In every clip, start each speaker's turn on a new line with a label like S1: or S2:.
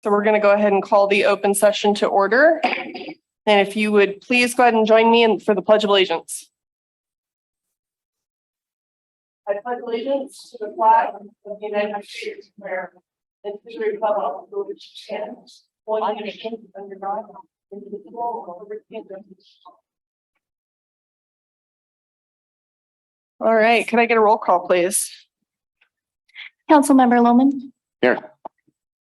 S1: So we're going to go ahead and call the open session to order. And if you would please go ahead and join me for the Pledge of Allegiance. I pledge allegiance to the flag of the United States of America and to the republic for which it stands, one nation under God, indivisible, with liberty and justice. All right, can I get a roll call, please?
S2: Councilmember Lohman.
S3: Here.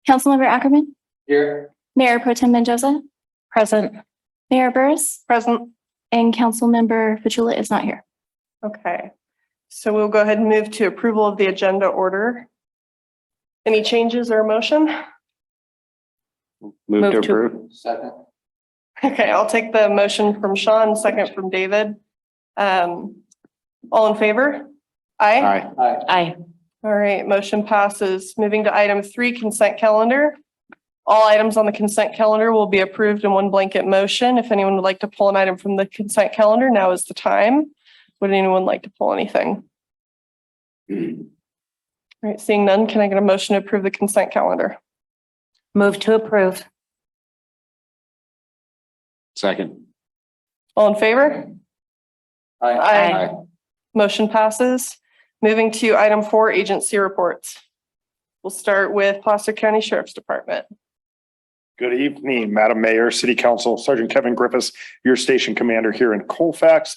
S2: Councilmember Ackerman.
S3: Here.
S2: Mayor Pro Tem Mendoza.
S1: Present.
S2: Mayor Burris.
S1: Present.
S2: And Councilmember Fatula is not here.
S1: Okay, so we'll go ahead and move to approval of the agenda order. Any changes or motion?
S3: Move to approve. Second.
S1: Okay, I'll take the motion from Sean, second from David. All in favor? Aye.
S3: Aye.
S2: Aye.
S1: All right, motion passes. Moving to item 3, consent calendar. All items on the consent calendar will be approved in one blanket motion. If anyone would like to pull an item from the consent calendar, now is the time. Would anyone like to pull anything? All right, seeing none, can I get a motion to approve the consent calendar?
S2: Move to approve.
S3: Second.
S1: All in favor?
S3: Aye.
S1: Motion passes. Moving to item 4, agency reports. We'll start with Placer County Sheriff's Department.
S4: Good evening, Madam Mayor, City Council, Sergeant Kevin Griffiths, your station commander here in Colfax.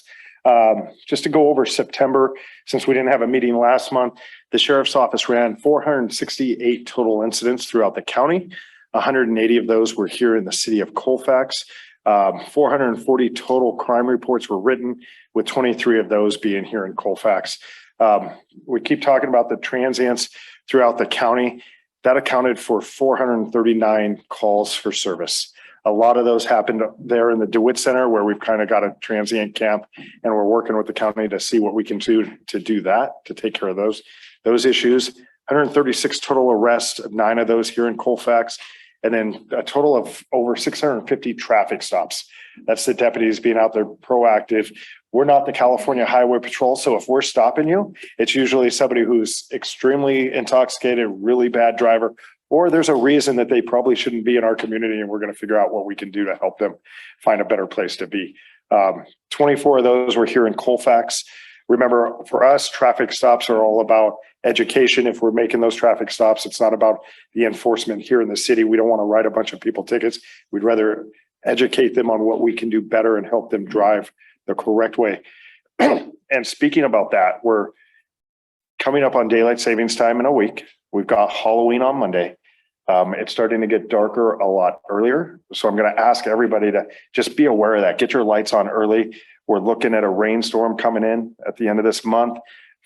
S4: Just to go over September, since we didn't have a meeting last month, the Sheriff's Office ran 468 total incidents throughout the county. 180 of those were here in the city of Colfax. 440 total crime reports were written, with 23 of those being here in Colfax. We keep talking about the transients throughout the county. That accounted for 439 calls for service. A lot of those happened there in the DeWitt Center, where we've kind of got a transient camp, and we're working with the county to see what we can do to do that, to take care of those issues. 136 total arrests, 9 of those here in Colfax, and then a total of over 650 traffic stops. That's the deputies being out there proactive. We're not the California Highway Patrol, so if we're stopping you, it's usually somebody who's extremely intoxicated, really bad driver, or there's a reason that they probably shouldn't be in our community, and we're going to figure out what we can do to help them find a better place to be. 24 of those were here in Colfax. Remember, for us, traffic stops are all about education. If we're making those traffic stops, it's not about the enforcement here in the city. We don't want to write a bunch of people tickets. We'd rather educate them on what we can do better and help them drive the correct way. And speaking about that, we're coming up on daylight savings time in a week. We've got Halloween on Monday. It's starting to get darker a lot earlier. So I'm going to ask everybody to just be aware of that. Get your lights on early. We're looking at a rainstorm coming in at the end of this month.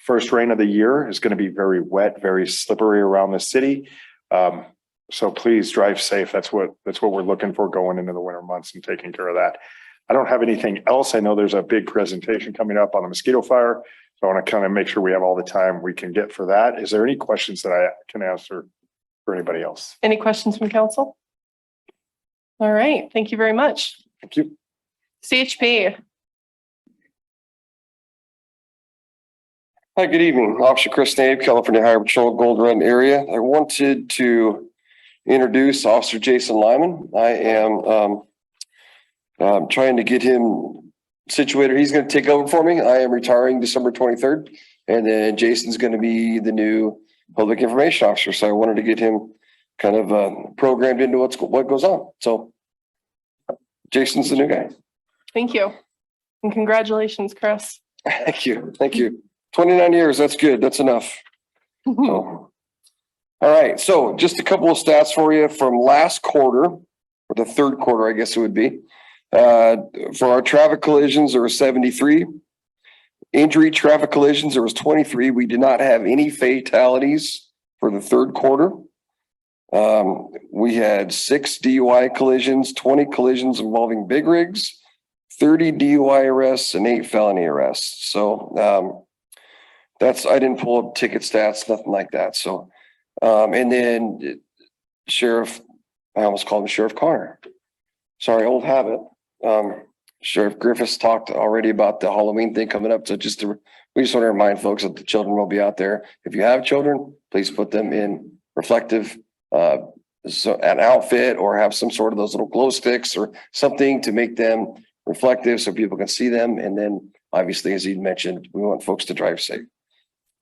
S4: First rain of the year is going to be very wet, very slippery around the city. So please drive safe. That's what we're looking for going into the winter months and taking care of that. I don't have anything else. I know there's a big presentation coming up on the mosquito fire. So I want to kind of make sure we have all the time we can get for that. Is there any questions that I can answer for anybody else?
S1: Any questions from council? All right, thank you very much.
S4: Thank you.
S1: CHP.
S5: Hi, good evening. Officer Chris Nave, California Highway Patrol, Gold Run area. I wanted to introduce Officer Jason Lyman. I am trying to get him situated. He's going to take over for me. I am retiring December 23rd, and then Jason's going to be the new public information officer. So I wanted to get him kind of programmed into what goes on. So Jason's the new guy.
S1: Thank you. And congratulations, Chris.
S5: Thank you. Thank you. 29 years. That's good. That's enough. So, all right. So just a couple of stats for you from last quarter, or the third quarter, I guess it would be. For our traffic collisions, there were 73. Injury traffic collisions, there was 23. We did not have any fatalities for the third quarter. We had 6 DUI collisions, 20 collisions involving big rigs, 30 DUI arrests, and 8 felony arrests. So I didn't pull up ticket stats, nothing like that. So, and then I almost called him Sheriff Connor. Sorry, old habit. Sheriff Griffiths talked already about the Halloween thing coming up. So we just want to remind folks that the children will be out there. If you have children, please put them in reflective an outfit or have some sort of those little glow sticks or something to make them reflective so people can see them. And then obviously, as you mentioned, we want folks to drive safe.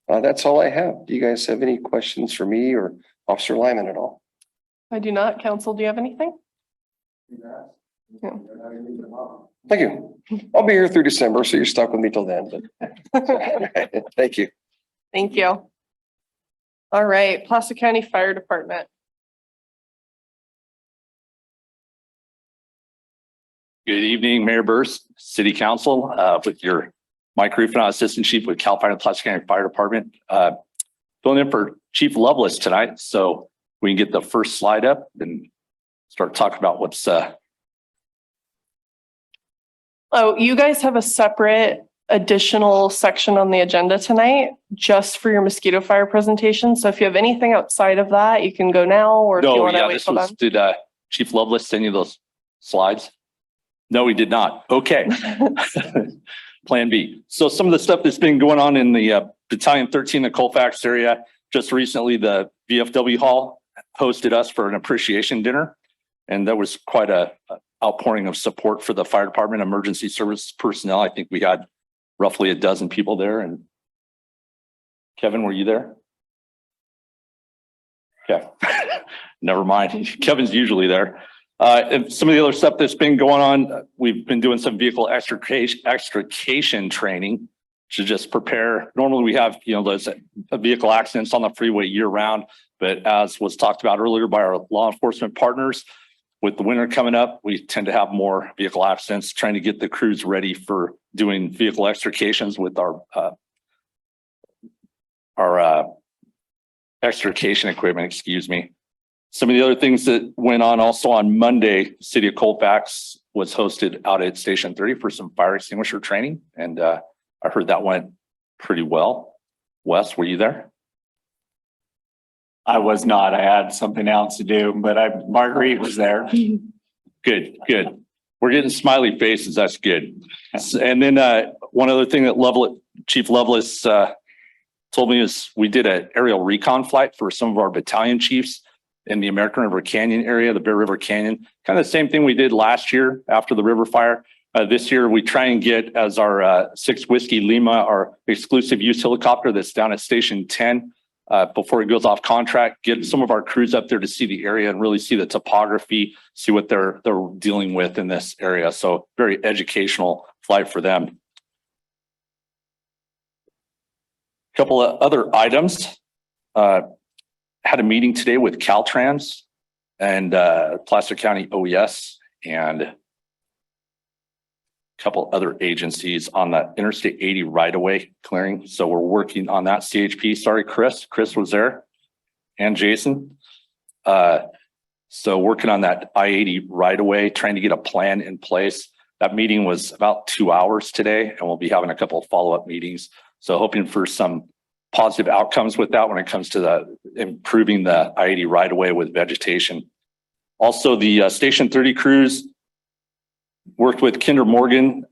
S5: That's all I have. Do you guys have any questions for me or Officer Lyman at all?
S1: I do not. Council, do you have anything?
S5: Thank you. I'll be here through December, so you're stuck with me till then, but thank you.
S1: Thank you. All right, Placer County Fire Department.
S6: Good evening, Mayor Burst, City Council, with your Mike Ruffin, Assistant Chief with Cal Fire and Placer County Fire Department. Filling in for Chief Lovelace tonight, so we can get the first slide up and start talking about what's
S1: Oh, you guys have a separate additional section on the agenda tonight just for your mosquito fire presentation. So if you have anything outside of that, you can go now, or if you
S6: no,
S1: want to
S6: yeah,
S1: wait
S6: this
S1: till
S6: was,
S1: then.
S6: did Chief Lovelace send you those slides? No, he did not. Okay. Plan B. So some of the stuff that's been going on in the Battalion 13, the Colfax area, just recently the VFW Hall hosted us for an appreciation dinner. And that was quite a outpouring of support for the fire department, emergency service personnel. I think we had roughly a dozen people there. And Kevin, were you there? Okay. Never mind. Kevin's usually there. And some of the other stuff that's been going on, we've been doing some vehicle extrication training to just prepare. Normally we have, those vehicle accidents on the freeway year round, but as was talked about earlier by our law enforcement partners, with the winter coming up, we tend to have more vehicle accidents, trying to get the crews ready for doing vehicle extrications with our extrication equipment, excuse me. Some of the other things that went on also on Monday, City of Colfax was hosted out at Station 30 for some fire extinguisher training. And I heard that went pretty well. Wes, were you there?
S3: I was not. I had something else to do, but Marguerite was there.
S6: Good, good. We're getting smiley faces. That's good. And then one other thing that Chief Lovelace told me is we did an aerial recon flight for some of our battalion chiefs in the American River Canyon area, the Bear River Canyon. Kind of the same thing we did last year after the river fire. This year, we try and get as our 6 Whiskey Lima, our exclusive use helicopter that's down at Station 10. Before it goes off contract, get some of our crews up there to see the area and really see the topography, see what they're dealing with in this area. So very educational flight for them. A couple of other items. Had a meeting today with Caltrans and Placer County OES and a couple other agencies on the Interstate 80 right-of-way clearing. So we're working on that. CHP, sorry, Chris was there, and Jason. So working on that I-80 right-of-way, trying to get a plan in place. That meeting was about 2 hours today, and we'll be having a couple of follow-up meetings. So hoping for some positive outcomes with that when it comes to the improving the I-80 right-of-way with vegetation. Also, the Station 30 crews worked with Kinder Morgan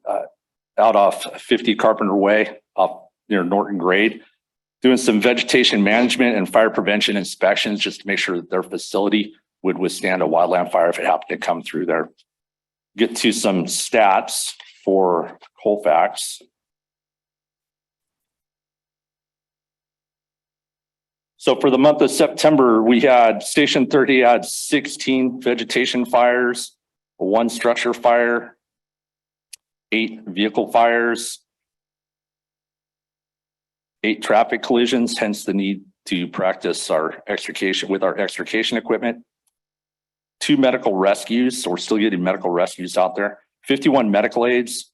S6: out off 50 Carpenter Way, off near Norton Grade, doing some vegetation management and fire prevention inspections just to make sure that their facility would withstand a wildland fire if it happened to come through there. Get to some stats for Colfax. So for the month of September, we had Station 30 had 16 vegetation fires, 1 structure fire, 8 vehicle fires, 8 traffic collisions, hence the need to practice our extrication with our extrication equipment. 2 medical rescues, so we're still getting medical rescues out there. 51 medical aids,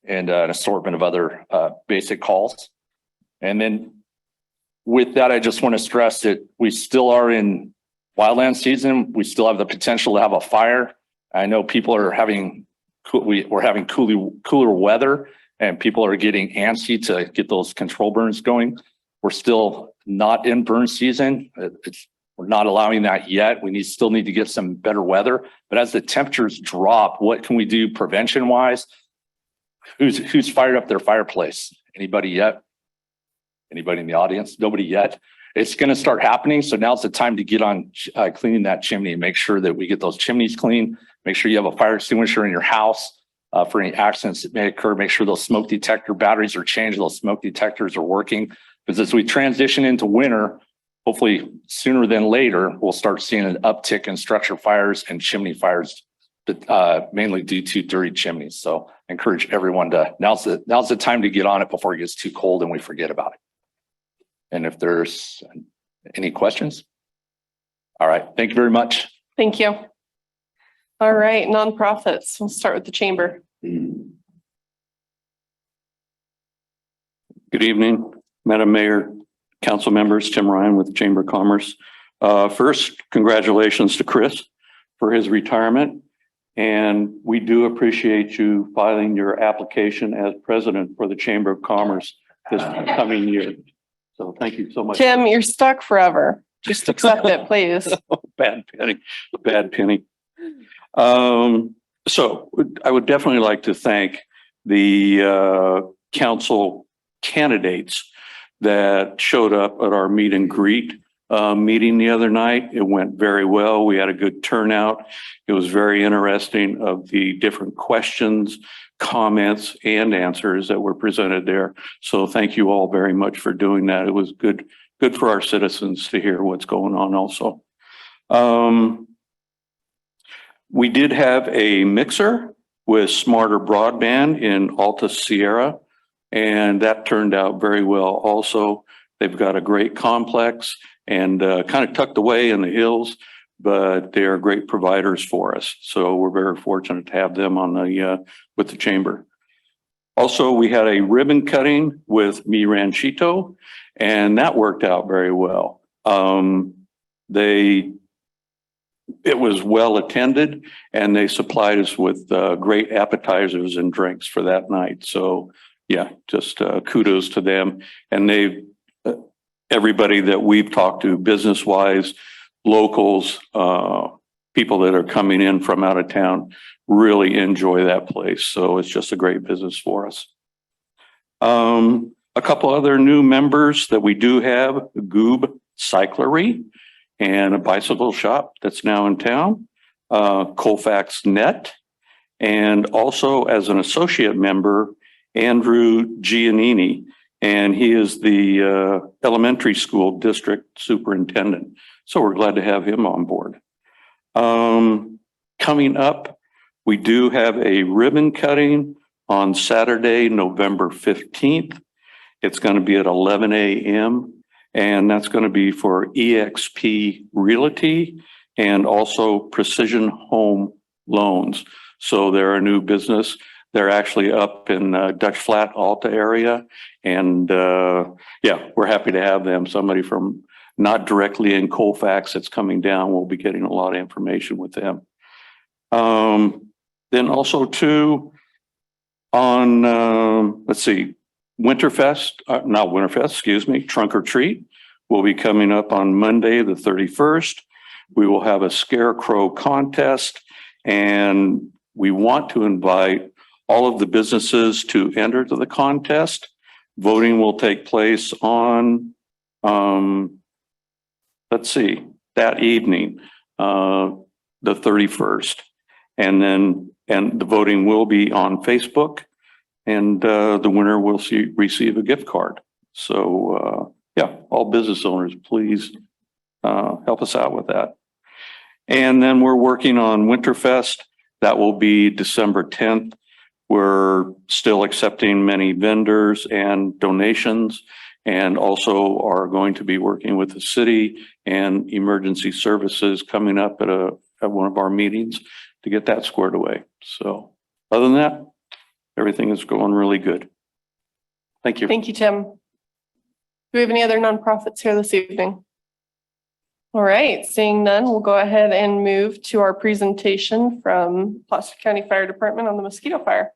S6: and an assortment of other basic calls. And then with that, I just want to stress that we still are in wildland season. We still have the potential to have a fire. I know people are having, we're having cooler weather, and people are getting antsy to get those control burns going. We're still not in burn season. We're not allowing that yet. We still need to get some better weather. But as the temperatures drop, what can we do prevention wise? Who's fired up their fireplace? Anybody yet? Anybody in the audience? Nobody yet. It's going to start happening. So now's the time to get on cleaning that chimney and make sure that we get those chimneys clean. Make sure you have a fire extinguisher in your house for any accidents that may occur. Make sure those smoke detector batteries are changed. Those smoke detectors are working. Because as we transition into winter, hopefully sooner than later, we'll start seeing an uptick in structure fires and chimney fires, mainly due to dirty chimneys. So I encourage everyone to, now's the time to get on it before it gets too cold and we forget about it. And if there's any questions? All right, thank you very much.
S1: Thank you. All right, nonprofits. We'll start with the chamber.
S7: Good evening, Madam Mayor, council members, Tim Ryan with Chamber of Commerce. First, congratulations to Chris for his retirement. And we do appreciate you filing your application as president for the Chamber of Commerce this coming year. So thank you so much.
S1: Tim, you're stuck forever. Just accept it, please.
S7: Bad penny. So I would definitely like to thank the council candidates that showed up at our meet and greet meeting the other night. It went very well. We had a good turnout. It was very interesting of the different questions, comments, and answers that were presented there. So thank you all very much for doing that. It was good for our citizens to hear what's going on also. We did have a mixer with Smarter Broadband in Alta Sierra, and that turned out very well also. They've got a great complex and kind of tucked away in the hills, but they are great providers for us. So we're very fortunate to have them on the with the chamber. Also, we had a ribbon cutting with Mi Ranchito, and that worked out very well. It was well attended, and they supplied us with great appetizers and drinks for that night. So yeah, just kudos to them. And everybody that we've talked to, business wise, locals, people that are coming in from out of town, really enjoy that place. So it's just a great business for us. A couple other new members that we do have, Goob Cyclery and a bicycle shop that's now in town, Colfax Net, and also as an associate member, Andrew Giannini, and he is the elementary school district superintendent. So we're glad to have him on board. Coming up, we do have a ribbon cutting on Saturday, November 15th. It's going to be at 11 a.m. and that's going to be for EXP Realty and also Precision Home Loans. So they're a new business. They're actually up in Dutch Flat, Alta area. And yeah, we're happy to have them. Somebody from not directly in Colfax that's coming down. We'll be getting a lot of information with them. Then also too, on, let's see, Trunk or Treat will be coming up on Monday, the 31st. We will have a scarecrow contest, and we want to invite all of the businesses to enter to the contest. Voting will take place on, let's see, that evening, the 31st. And the voting will be on Facebook, and the winner will receive a gift card. So yeah, all business owners, please help us out with that. And then we're working on Winterfest. That will be December 10th. We're still accepting many vendors and donations, and also are going to be working with the city and emergency services coming up at one of our meetings to get that squared away. So other than that, everything is going really good. Thank you.
S1: Thank you, Tim. Do we have any other nonprofits here this evening? All right, seeing none, we'll go ahead and move to our presentation from Placer County Fire Department on the mosquito fire.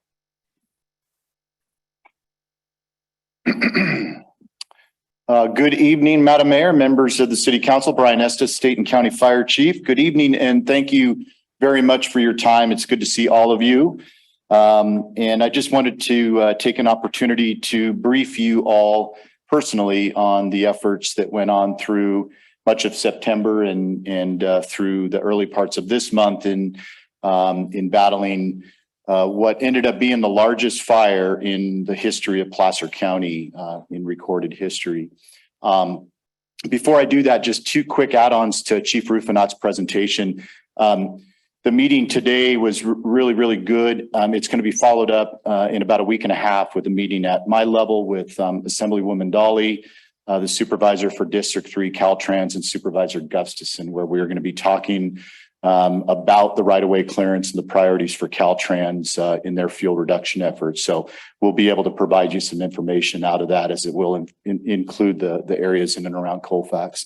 S8: Good evening, Madam Mayor, members of the City Council, Brian Estes, State and County Fire Chief. Good evening, and thank you very much for your time. It's good to see all of you. And I just wanted to take an opportunity to brief you all personally on the efforts that went on through much of September and through the early parts of this month in battling what ended up being the largest fire in the history of Placer County in recorded history. Before I do that, just two quick add-ons to Chief Rufinat's presentation. The meeting today was really, really good. It's going to be followed up in about a week and a half with a meeting at my level with Assemblywoman Dolly, the supervisor for District 3 Caltrans, and Supervisor Gustafson, where we're going to be talking about the right-of-way clearance and the priorities for Caltrans in their fuel reduction efforts. So we'll be able to provide you some information out of that, as it will include the areas in and around Colfax.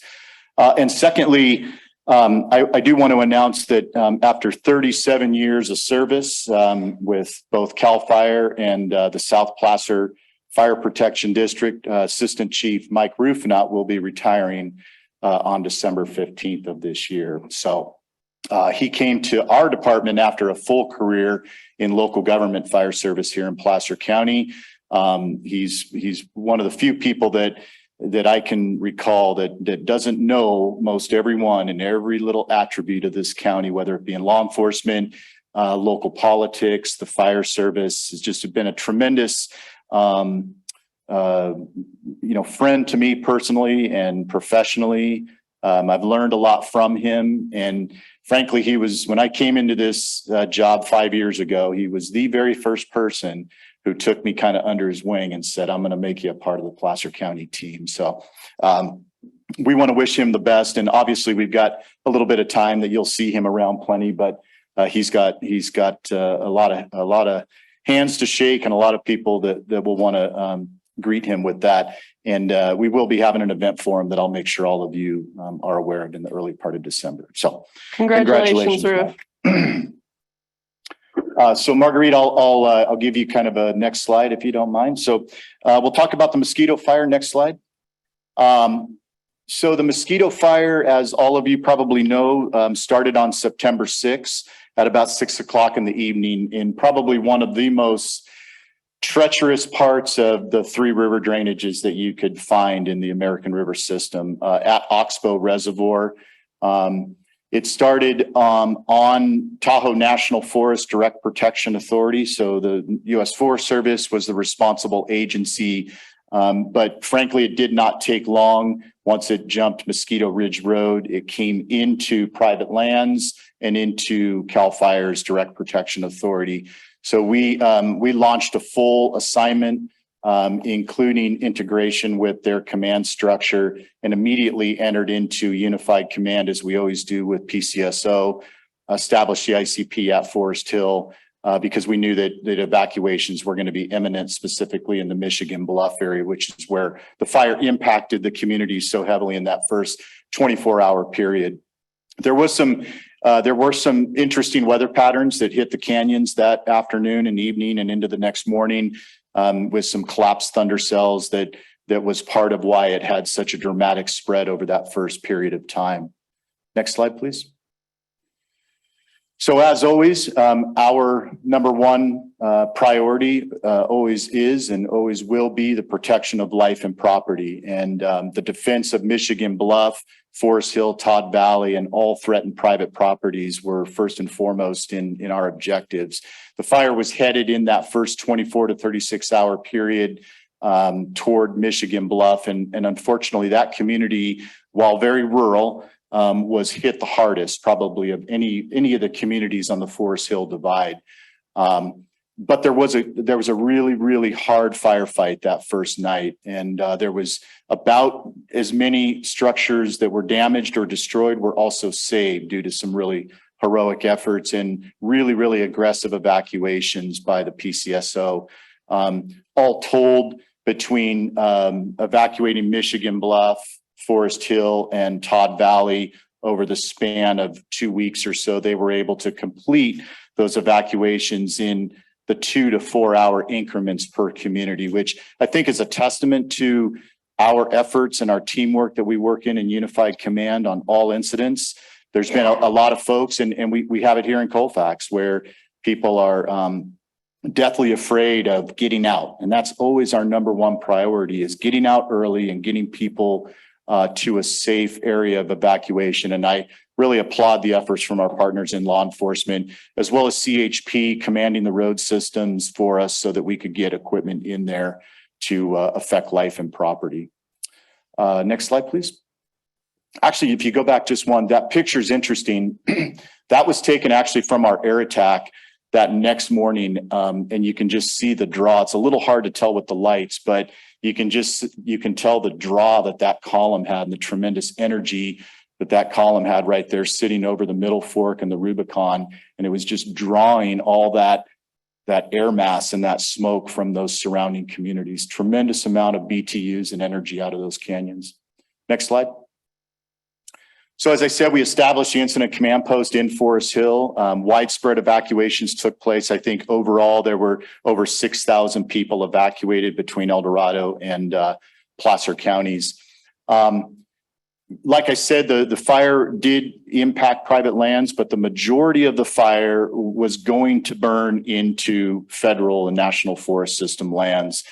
S8: And secondly, I do want to announce that after 37 years of service with both CAL FIRE and the South Placer Fire Protection District, Assistant Chief Mike Rufinat will be retiring on December 15th of this year. So he came to our department after a full career in local government fire service here in Placer County. He's one of the few people that I can recall that doesn't know most everyone and every little attribute of this county, whether it be in law enforcement, local politics, the fire service. Has just been a tremendous friend to me personally and professionally. I've learned a lot from him, and frankly, when I came into this job 5 years ago, he was the very first person who took me kind of under his wing and said, I'm going to make you a part of the Placer County team. So we want to wish him the best. And obviously we've got a little bit of time that you'll see him around plenty, but he's got a lot of hands to shake and a lot of people that will want to greet him with that. And we will be having an event for him that I'll make sure all of you are aware of in the early part of December. So
S1: Congratulations, Ruf.
S8: So Marguerite, I'll give you kind of a next slide if you don't mind. So we'll talk about the mosquito fire. Next slide. So the mosquito fire, as all of you probably know, started on September 6th at about 6 o'clock in the evening in probably one of the most treacherous parts of the three river drainages that you could find in the American River system at Oxbow Reservoir. It started on Tahoe National Forest Direct Protection Authority. So the U.S. Forest Service was the responsible agency. But frankly, it did not take long. Once it jumped Mosquito Ridge Road, it came into private lands and into CAL FIRE's Direct Protection Authority. So we launched a full assignment, including integration with their command structure, and immediately entered into unified command, as we always do with PCSO, established the ICP at Forest Hill, because we knew that evacuations were going to be imminent, specifically in the Michigan Bluff area, which is where the fire impacted the community so heavily in that first 24-hour period. There were some interesting weather patterns that hit the canyons that afternoon and evening and into the next morning, with some collapsed thunder cells that was part of why it had such a dramatic spread over that first period of time. Next slide, please. So as always, our number one priority always is and always will be the protection of life and property, and the defense of Michigan Bluff, Forest Hill, Todd Valley, and all threatened private properties were first and foremost in our objectives. The fire was headed in that first 24 to 36-hour period toward Michigan Bluff, and unfortunately that community, while very rural, was hit the hardest probably of any of the communities on the Forest Hill Divide. But there was a really, really hard firefight that first night. And there was about as many structures that were damaged or destroyed were also saved due to some really heroic efforts and really, really aggressive evacuations by the PCSO. All told, between evacuating Michigan Bluff, Forest Hill, and Todd Valley over the span of 2 weeks or so, they were able to complete those evacuations in the 2 to 4 hour increments per community, which I think is a testament to our efforts and our teamwork that we work in unified command on all incidents. There's been a lot of folks, and we have it here in Colfax, where people are deathly afraid of getting out. And that's always our number one priority, is getting out early and getting people to a safe area of evacuation. And I really applaud the efforts from our partners in law enforcement, as well as CHP commanding the road systems for us so that we could get equipment in there to affect life and property. Next slide, please. Actually, if you go back just one, that picture is interesting. That was taken actually from our air attack that next morning, and you can just see the draw. It's a little hard to tell with the lights, but you can tell the draw that column had and the tremendous energy that column had right there sitting over the Middle Fork and the Rubicon. And it was just drawing all that air mass and that smoke from those surrounding communities. Tremendous amount of BTUs and energy out of those canyons. Next slide. So as I said, we established the incident command post in Forest Hill. Widespread evacuations took place. I think overall there were over 6,000 people evacuated between El Dorado and Placer counties. Like I said, the fire did impact private lands, but the majority of the fire was going to burn into federal and national forest system lands.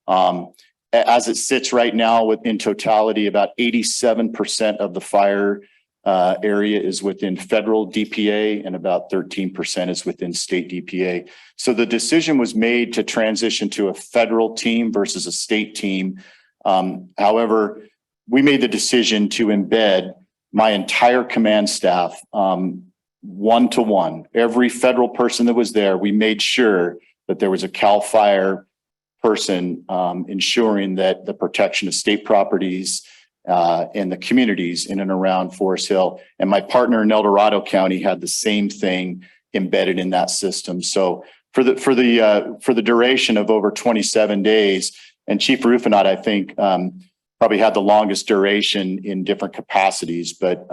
S8: As it sits right now, in totality, about 87% of the fire area is within federal DPA and about 13% is within state DPA. So the decision was made to transition to a federal team versus a state team. However, we made the decision to embed my entire command staff one-to-one. Every federal person that was there, we made sure that there was a CAL FIRE person ensuring that the protection of state properties and the communities in and around Forest Hill. And my partner in El Dorado County had the same thing embedded in that system. So for the duration of over 27 days, and Chief Rufinat, I think, probably had the longest duration in different capacities, but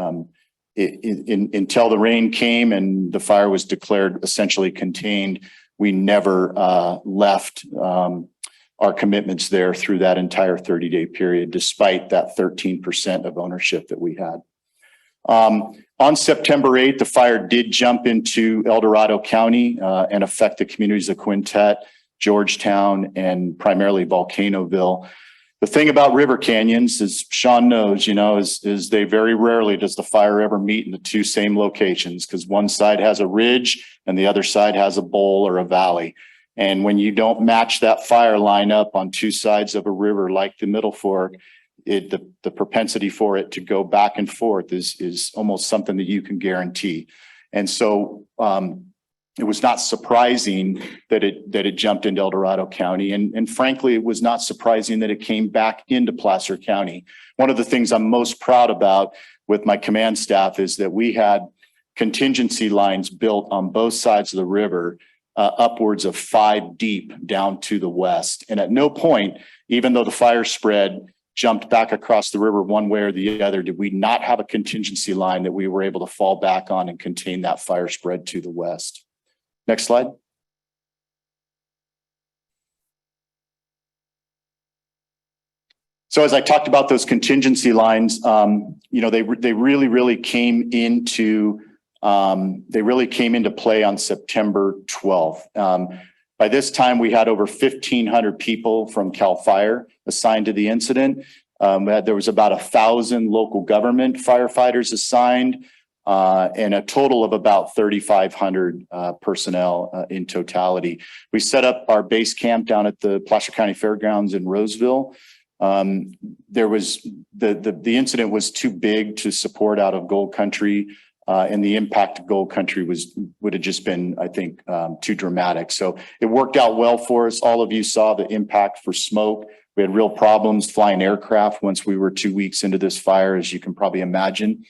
S8: until the rain came and the fire was declared essentially contained, we never left our commitments there through that entire 30-day period, despite that 13% of ownership that we had. On September 8th, the fire did jump into El Dorado County and affect the communities of Quintet, Georgetown, and primarily Volcanoville. The thing about river canyons, as Sean knows, is they very rarely does the fire ever meet in the two same locations, because one side has a ridge and the other side has a bowl or a valley. And when you don't match that fire line up on two sides of a river like the Middle Fork, the propensity for it to go back and forth is almost something that you can guarantee. And so it was not surprising that it jumped into El Dorado County. And frankly, it was not surprising that it came back into Placer County. One of the things I'm most proud about with my command staff is that we had contingency lines built on both sides of the river, upwards of 5 deep down to the west. And at no point, even though the fire spread jumped back across the river one way or the other, did we not have a contingency line that we were able to fall back on and contain that fire spread to the west. Next slide. So as I talked about those contingency lines, they really came into play on September 12th. By this time, we had over 1,500 people from CAL FIRE assigned to the incident. There was about 1,000 local government firefighters assigned, and a total of about 3,500 personnel in totality. We set up our base camp down at the Placer County Fairgrounds in Roseville. The incident was too big to support out of Gold Country. And the impact of Gold Country would have just been, I think, too dramatic. So it worked out well for us. All of you saw the impact for smoke. We had real problems flying aircraft once we were 2 weeks into this fire, as you can probably imagine.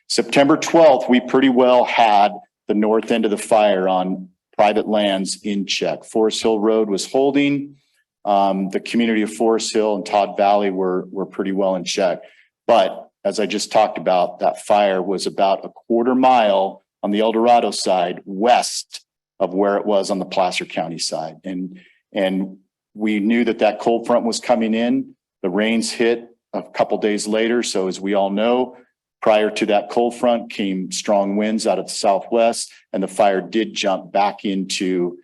S8: September 12th, we pretty well had the north end of the fire on private lands in check. Forest Hill Road was holding. The community of Forest Hill and Todd Valley were pretty well in check. But as I just talked about, that fire was about a quarter mile on the El Dorado side west of where it was on the Placer County side. And we knew that cold front was coming in. The rains hit a couple days later. So as we all know, prior to that cold front came strong winds out of the southwest, and the fire did jump back into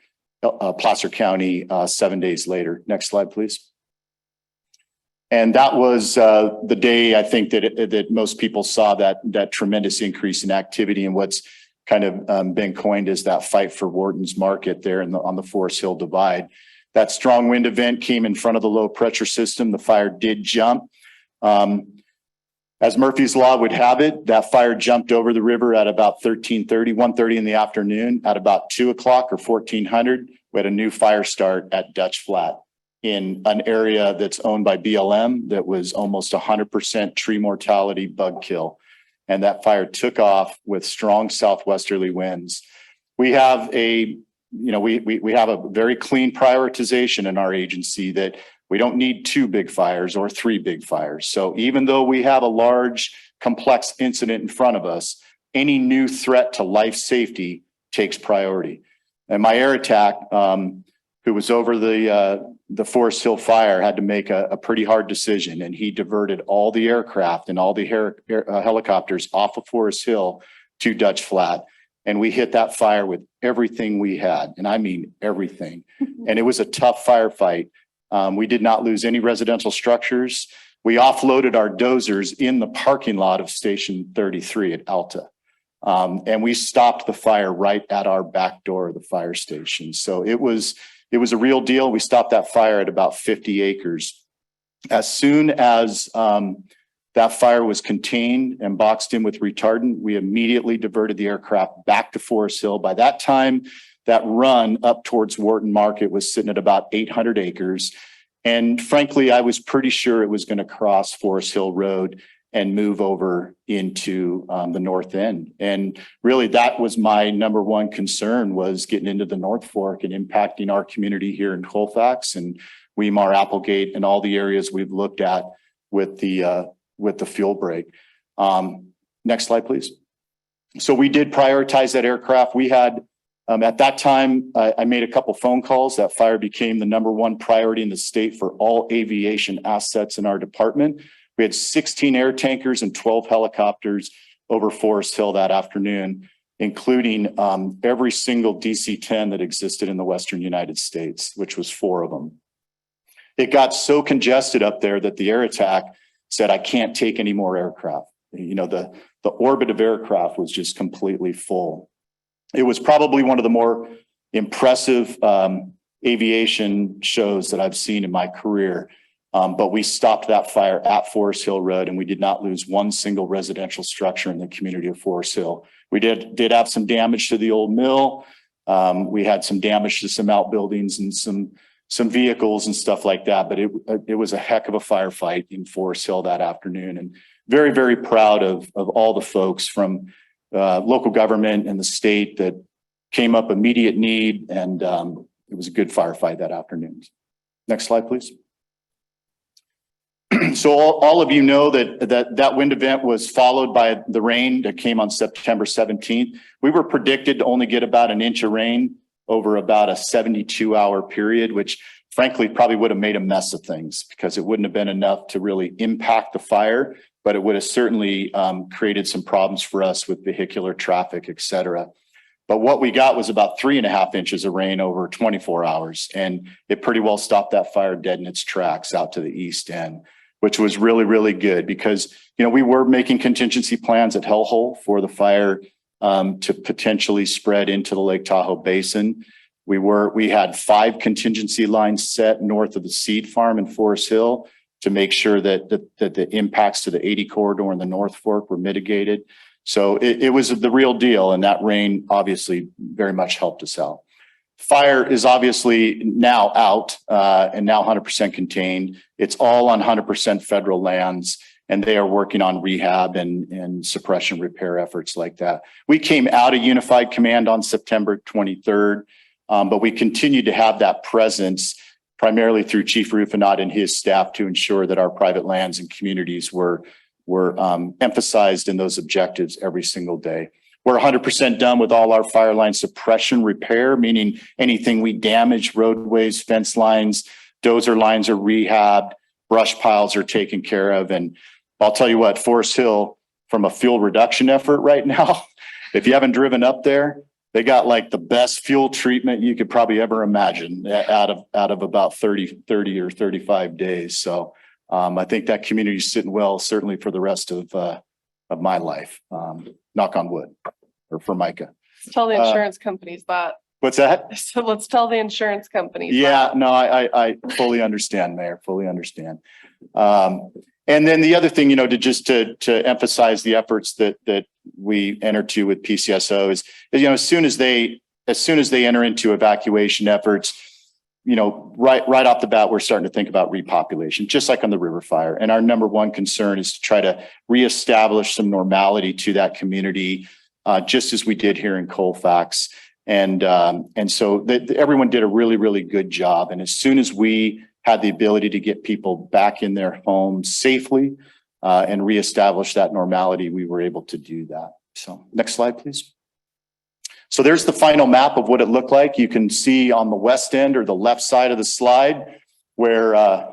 S8: Placer County 7 days later. Next slide, please. And that was the day I think that most people saw that tremendous increase in activity and what's kind of been coined as that fight for Wharton's Market there on the Forest Hill Divide. That strong wind event came in front of the low pressure system. The fire did jump. As Murphy's Law would have it, that fire jumped over the river at about 1:30 in the afternoon. At about 2 o'clock or 1400, we had a new fire start at Dutch Flat in an area that's owned by BLM that was almost 100% tree mortality bug kill. And that fire took off with strong southwesterly winds. We have we have a very clean prioritization in our agency that we don't need 2 big fires or 3 big fires. So even though we have a large, complex incident in front of us, any new threat to life safety takes priority. And my air attack, who was over the Forest Hill fire, had to make a pretty hard decision, and he diverted all the aircraft and all the helicopters off of Forest Hill to Dutch Flat. And we hit that fire with everything we had, and I mean everything. And it was a tough firefight. We did not lose any residential structures. We offloaded our dozers in the parking lot of Station 33 at Alta. And we stopped the fire right at our back door of the fire station. So it was a real deal. We stopped that fire at about 50 acres. As soon as that fire was contained and boxed in with retardant, we immediately diverted the aircraft back to Forest Hill. By that time, that run up towards Wharton Market was sitting at about 800 acres. And frankly, I was pretty sure it was going to cross Forest Hill Road and move over into the north end. And really, that was my number one concern, was getting into the North Fork and impacting our community here in Colfax and Weimar, Applegate, and all the areas we've looked at with the fuel break. Next slide, please. So we did prioritize that aircraft. We had, at that time, I made a couple phone calls. That fire became the number one priority in the state for all aviation assets in our department. We had 16 air tankers and 12 helicopters over Forest Hill that afternoon, including every single DC-10 that existed in the Western United States, which was 4 of them. It got so congested up there that the air attack said, I can't take any more aircraft. You know, the orbit of aircraft was just completely full. It was probably one of the more impressive aviation shows that I've seen in my career. But we stopped that fire at Forest Hill Road, and we did not lose one single residential structure in the community of Forest Hill. We did have some damage to the old mill. We had some damage to some outbuildings and some vehicles and stuff like that. But it was a heck of a firefight in Forest Hill that afternoon, and very, very proud of all the folks from local government and the state that came up immediate need, and it was a good firefight that afternoon. Next slide, please. So all of you know that wind event was followed by the rain that came on September 17th. We were predicted to only get about an inch of rain over about a 72-hour period, which frankly probably would have made a mess of things, because it wouldn't have been enough to really impact the fire, but it would have certainly created some problems for us with vehicular traffic, et cetera. But what we got was about 3.5 inches of rain over 24 hours. And it pretty well stopped that fire dead in its tracks out to the east end, which was really, really good, because, you know, we were making contingency plans at Hellhole for the fire to potentially spread into the Lake Tahoe Basin. We had 5 contingency lines set north of the seed farm in Forest Hill to make sure that the impacts to the 80 corridor and the North Fork were mitigated. So it was the real deal, and that rain obviously very much helped us out. Fire is obviously now out and now 100% contained. It's all on 100% federal lands, and they are working on rehab and suppression repair efforts like that. We came out of Unified Command on September 23rd, but we continued to have that presence primarily through Chief Rufinat and his staff to ensure that our private lands and communities were emphasized in those objectives every single day. We're 100% done with all our fire line suppression repair, meaning anything we damage, roadways, fence lines, dozer lines are rehabbed, brush piles are taken care of. And I'll tell you what, Forest Hill, from a fuel reduction effort right now, if you haven't driven up there, They got like the best fuel treatment you could probably ever imagine out of about 30 or 35 days. So I think that community is sitting well, certainly for the rest of my life. Knock on wood, or for Micah.
S1: Tell the insurance companies that.
S8: What's that?
S1: So let's tell the insurance companies.
S8: Yeah,
S1: that.
S8: no, I fully understand, Mayor, fully understand. And then the other thing, to emphasize the efforts that we enter to with PCSO is, as soon as they enter into evacuation efforts, right off the bat, we're starting to think about repopulation, just like on the river fire. And our number one concern is to try to reestablish some normality to that community, just as we did here in Colfax. And so everyone did a really, really good job. And as soon as we had the ability to get people back in their homes safely and reestablish that normality, we were able to do that. So next slide, please. So there's the final map of what it looked like. You can see on the west end or the left side of the slide where,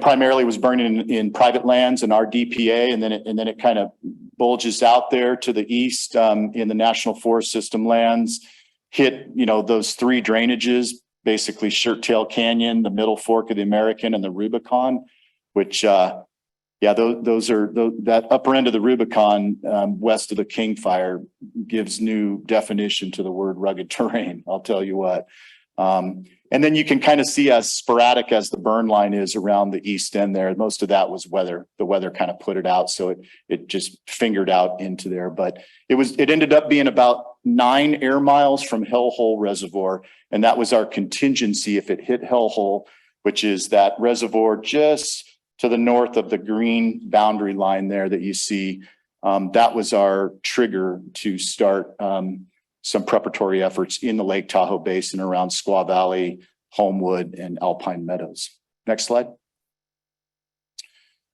S8: primarily was burning in private lands and our DPA, and then it kind of bulges out there to the east in the National Forest System lands, hit, those three drainages, basically Shirt Tail Canyon, the Middle Fork of the American, and the Rubicon, which, those are that upper end of the Rubicon west of the King Fire gives new definition to the word rugged terrain. I'll tell you what. And then you can kind of see as sporadic as the burn line is around the east end there. Most of that was weather. The weather kind of put it out, so it just fingered out into there. But it ended up being about 9 air miles from Hellhole Reservoir, and that was our contingency if it hit Hellhole, which is that reservoir just to the north of the green boundary line there that you see. That was our trigger to start some preparatory efforts in the Lake Tahoe Basin around Squaw Valley, Homewood, and Alpine Meadows. Next slide.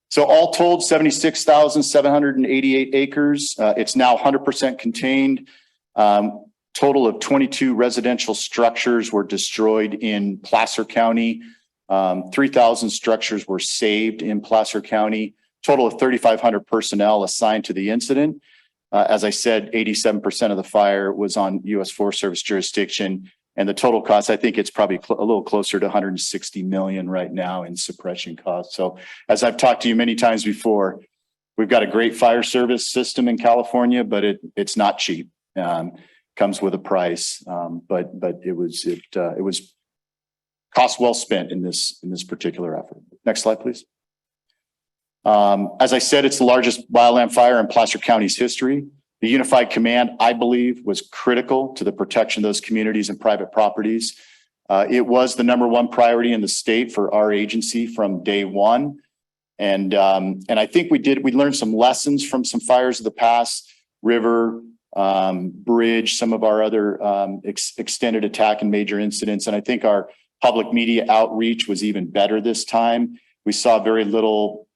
S8: So all told, 76,788 acres. It's now 100% contained. Total of 22 residential structures were destroyed in Placer County. 3,000 structures were saved in Placer County. Total of 3,500 personnel assigned to the incident. As I said, 87% of the fire was on U.S. Forest Service jurisdiction, and the total cost, I think it's probably a little closer to 160 million right now in suppression costs. So as I've talked to you many times before, we've got a great fire service system in California, but it's not cheap. Comes with a price, but it was cost well spent in this particular effort. Next slide, please. As I said, it's the largest wildland fire in Placer County's history. The unified command, I believe, was critical to the protection of those communities and private properties. It was the number one priority in the state for our agency from day one. And I think we learned some lessons from some fires of the past, River, Bridge, some of our other extended attack and major incidents. And I think our public media outreach was even better this time. We saw very little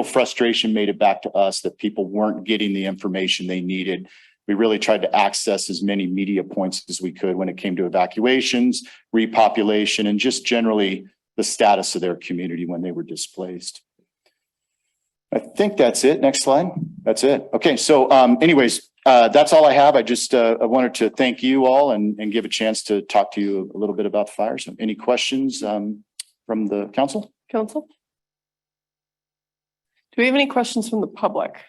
S8: frustration made it back to us that people weren't getting the information they needed. We really tried to access as many media points as we could when it came to evacuations, repopulation, and just generally the status of their community when they were displaced. I think that's it. Next slide. That's it. Okay. So anyways, that's all I have. I wanted to thank you all and give a chance to talk to you a little bit about the fires. So any questions from the council?
S1: Council? Do we have any questions from the public?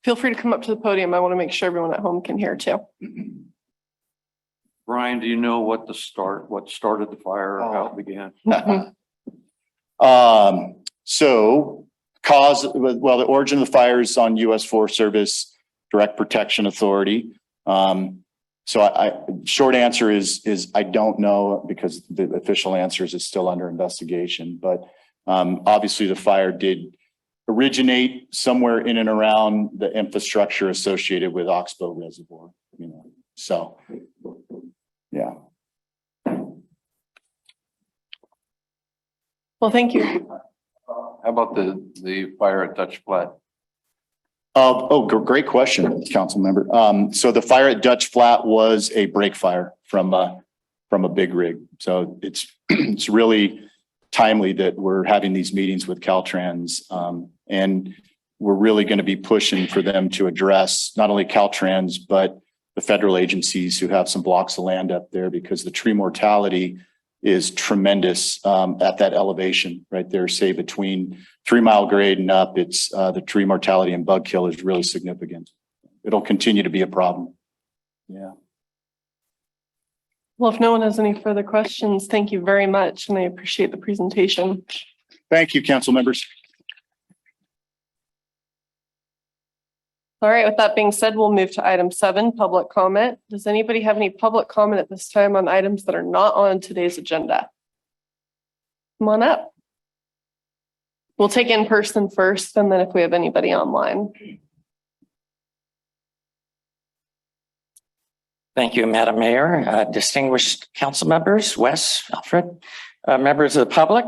S1: Feel free to come up to the podium. I want to make sure everyone at home can hear too.
S7: Brian, do you know what started the fire or how it began?
S8: So the origin of the fire is on U.S. Forest Service Direct Protection Authority. Short answer is I don't know, because the official answer is it's still under investigation, but obviously the fire did originate somewhere in and around the infrastructure associated with Oxbow Reservoir, so yeah.
S1: Well, thank you.
S7: How about the fire at Dutch Flat?
S8: Great question, council member. So the fire at Dutch Flat was a break fire from a big rig. So it's really timely that we're having these meetings with Caltrans, and we're really going to be pushing for them to address not only Caltrans, but the federal agencies who have some blocks of land up there, because the tree mortality is tremendous at that elevation right there, say between 3 Mile grade and up. It's the tree mortality and bug kill is really significant. It'll continue to be a problem. Yeah.
S1: Well, if no one has any further questions, thank you very much, and I appreciate the presentation.
S8: Thank you, council members.
S1: All right, with that being said, we'll move to item 7, public comment. Does anybody have any public comment at this time on items that are not on today's agenda? Come on up. We'll take in person first, and then if we have anybody online.
S9: Thank you, Madam Mayor, distinguished council members, Wes, Alfred, members of the public.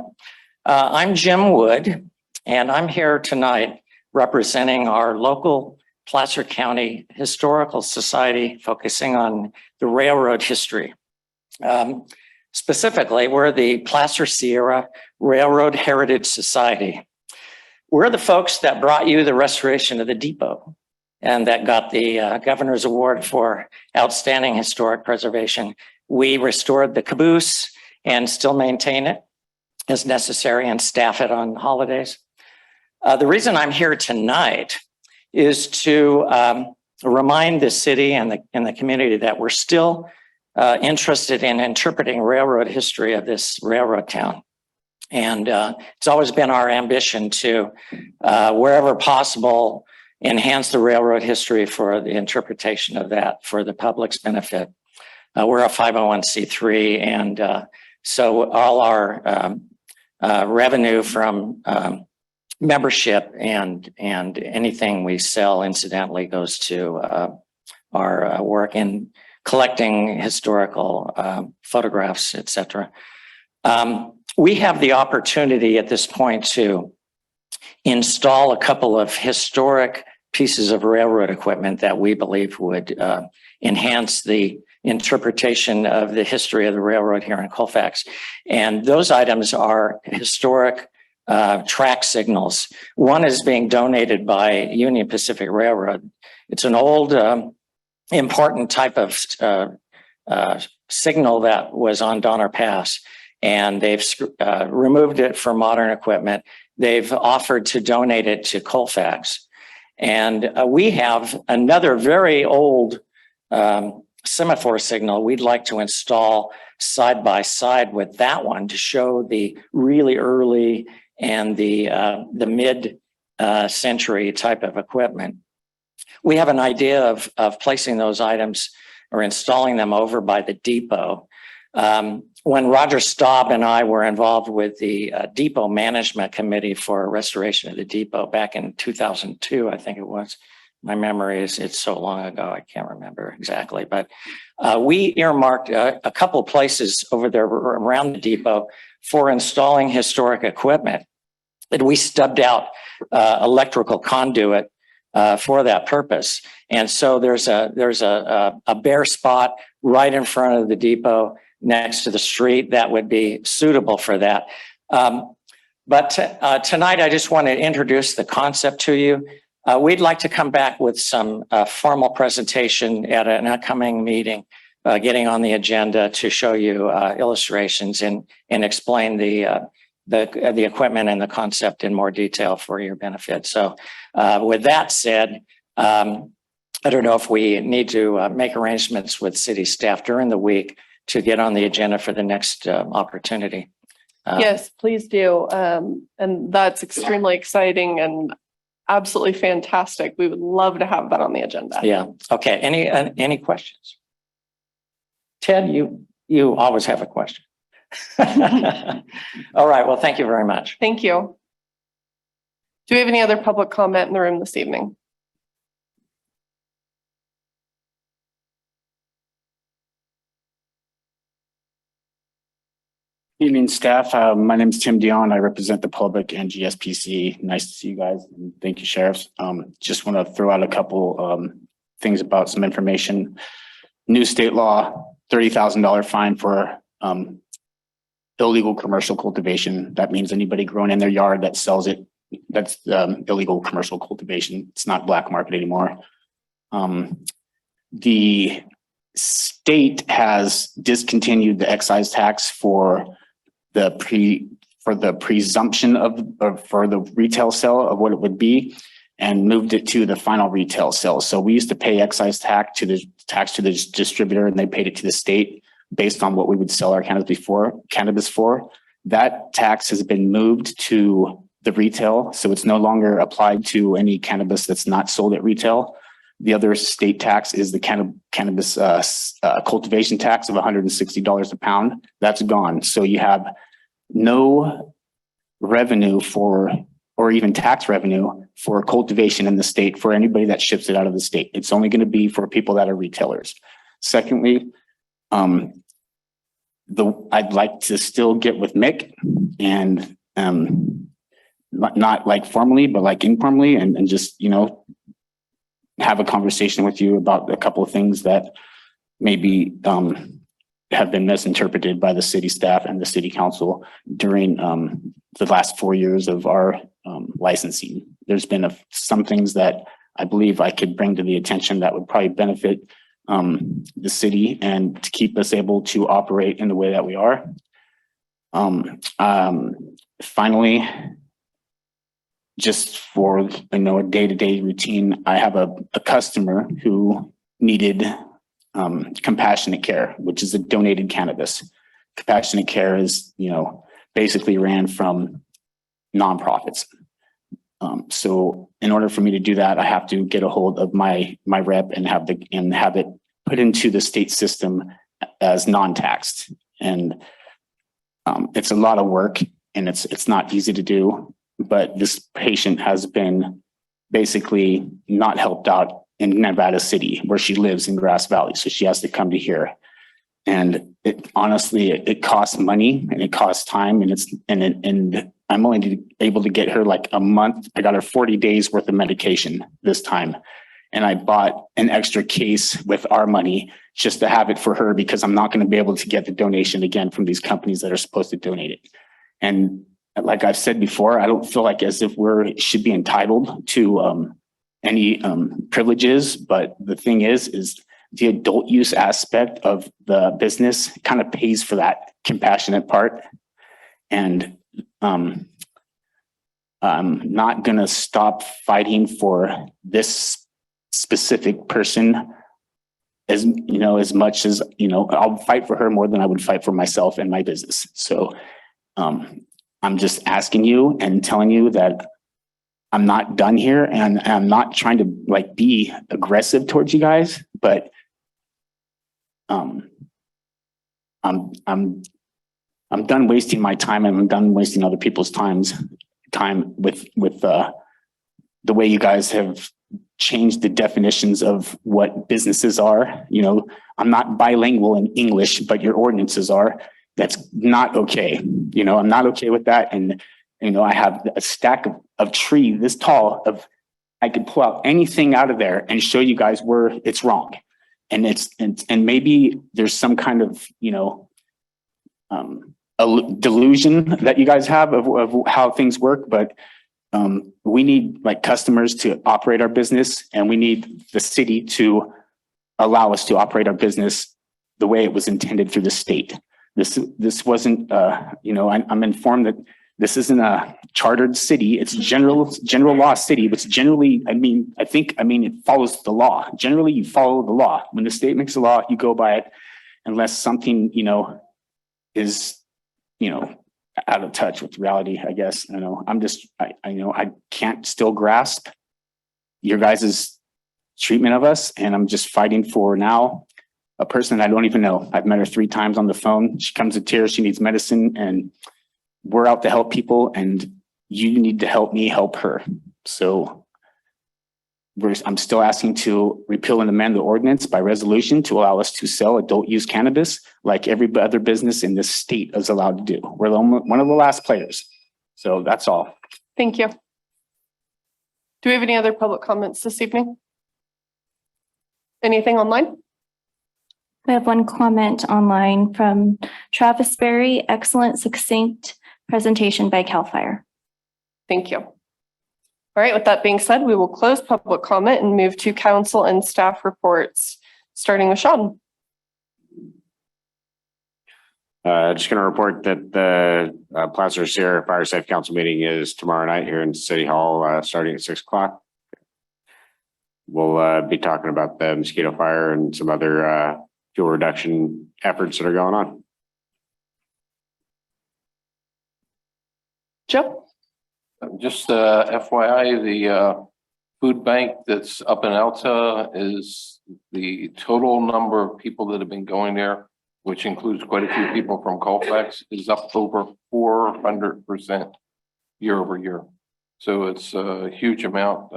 S9: I'm Jim Wood, and I'm here tonight representing our local Placer County Historical Society, focusing on the railroad history. Specifically, we're the Placer Sierra Railroad Heritage Society. We're the folks that brought you the restoration of the depot, and that got the Governor's Award for Outstanding Historic Preservation. We restored the caboose and still maintain it as necessary and staff it on holidays. The reason I'm here tonight is to remind the city and the community that we're still interested in interpreting railroad history of this railroad town. And it's always been our ambition to, wherever possible, enhance the railroad history for the interpretation of that for the public's benefit. We're a 501c3, and so all our revenue from membership and anything we sell incidentally goes to our work in collecting historical photographs, etc. We have the opportunity at this point to install a couple of historic pieces of railroad equipment that we believe would enhance the interpretation of the history of the railroad here in Colfax. And those items are historic track signals. One is being donated by Union Pacific Railroad. It's an old, important type of signal that was on Donner Pass, and they've removed it for modern equipment. They've offered to donate it to Colfax. And we have another very old semaphore signal we'd like to install side by side with that one to show the really early and the mid century type of equipment. We have an idea of placing those items or installing them over by the depot. When Roger Staub and I were involved with the depot management committee for restoration of the depot back in 2002, I think it was. My memory is, it's so long ago, I can't remember exactly, but we earmarked a couple places over there around the depot for installing historic equipment. And we stubbed out electrical conduit for that purpose. And so there's a bare spot right in front of the depot next to the street that would be suitable for that. But tonight, I just want to introduce the concept to you. We'd like to come back with some formal presentation at an upcoming meeting, getting on the agenda to show you illustrations and explain the equipment and the concept in more detail for your benefit. So with that said, I don't know if we need to make arrangements with city staff during the week to get on the agenda for the next opportunity.
S1: Yes, please do. And that's extremely exciting and absolutely fantastic. We would love to have that on the agenda.
S9: Yeah. Okay. Any questions? Ted, you always have a question. All right. Well, thank you very much.
S1: Thank you. Do we have any other public comment in the room this evening?
S10: Evening, staff. My name is Tim Dion. I represent the public and GSPC. Nice to see you guys. And thank you, sheriffs. Just want to throw out a couple things about some information. New state law, $30,000 fine for illegal commercial cultivation. That means anybody growing in their yard that sells it, that's illegal commercial cultivation. It's not black market anymore. the state has discontinued the excise tax for the presumption for the retail sale of what it would be, and moved it to the final retail sale. So we used to pay excise tax to the distributor, and they paid it to the state based on what we would sell our cannabis for. That tax has been moved to the retail, so it's no longer applied to any cannabis that's not sold at retail. The other state tax is the cannabis cultivation tax of $160 a pound. That's gone. So you have no revenue or even tax revenue for cultivation in the state for anybody that ships it out of the state. It's only going to be for people that are retailers. Secondly, I'd like to still get with Mick and not like formally, but like informally, and just, have a conversation with you about a couple of things that maybe have been misinterpreted by the city staff and the city council during the last 4 years of our licensing. There's been some things that I believe I could bring to the attention that would probably benefit the city and to keep us able to operate in the way that we are. Finally, just for a day-to-day routine, I have a customer who needed compassionate care, which is a donated cannabis. Compassionate care is, basically ran from nonprofits. So in order for me to do that, I have to get a hold of my rep and have it put into the state system as non-taxed. And it's a lot of work, and it's not easy to do. But this patient has been basically not helped out in Nevada City, where she lives in Grass Valley. So she has to come to here. And it costs money, and it costs time, and I'm only able to get her like a month. I got her 40 days worth of medication this time. And I bought an extra case with our money just to have it for her, because I'm not going to be able to get the donation again from these companies that are supposed to donate it. And like I've said before, I don't feel like as if should be entitled to any privileges. But the thing is the adult use aspect of the business kind of pays for that compassionate part. And I'm not going to stop fighting for this specific person as much as, I'll fight for her more than I would fight for myself and my business. So I'm just asking you and telling you that I'm not done here, and I'm not trying to be aggressive towards you guys, but I'm done wasting my time, and I'm done wasting other people's time with the way you guys have changed the definitions of what businesses are. I'm not bilingual in English, but your ordinances are. That's not okay. I'm not okay with that. And, I have a stack of tree this tall I could pull out anything out of there and show you guys where it's wrong. And and maybe there's some kind of, a delusion that you guys have of how things work, but we need customers to operate our business, and we need the city to allow us to operate our business the way it was intended through the state. This wasn't, I'm informed that this isn't a chartered city. It's general law city, which generally, it follows the law. Generally, you follow the law. When the state makes a law, you go by it, unless something, is, out of touch with reality, I guess. I can't still grasp your guys' treatment of us, and I'm just fighting for now a person I don't even know. I've met her 3 times on the phone. She comes to tears. She needs medicine, and we're out to help people, and you need to help me help her. So I'm still asking to repeal and amend the ordinance by resolution to allow us to sell adult use cannabis like every other business in this state is allowed to do. We're one of the last players. So that's all.
S1: Thank you. Do we have any other public comments this evening? Anything online?
S2: We have one comment online from Travis Berry. Excellent, succinct presentation by CAL FIRE.
S1: Thank you. All right, with that being said, we will close public comment and move to council and staff reports. starting with Sean.
S11: Just going to report that the Placer Sierra Fire Safe Council meeting is tomorrow night here in City Hall, starting at 6 o'clock. We'll be talking about the mosquito fire and some other fuel reduction efforts that are going on.
S1: Joe?
S12: Just FYI, the food bank that's up in Alta is the total number of people that have been going there, which includes quite a few people from Colfax, is up over 400% year over year. So it's a huge amount.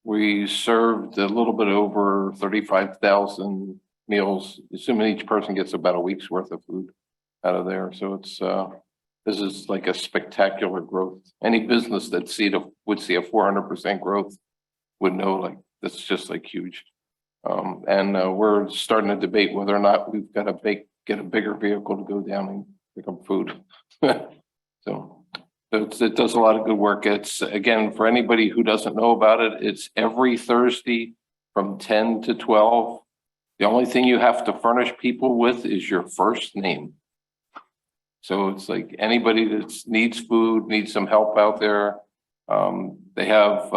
S12: We served a little bit over 35,000 meals, assuming each person gets about a week's worth of food out of there. So it's this is like a spectacular growth. Any business that would see a 400% growth would know like this is just like huge. And we're starting to debate whether or not we've got to get a bigger vehicle to go down and pick up food. So it does a lot of good work. It's, again, for anybody who doesn't know about it, it's every Thursday from 10 to 12. The only thing you have to furnish people with is your first name. So it's like anybody that needs food, needs some help out there. They have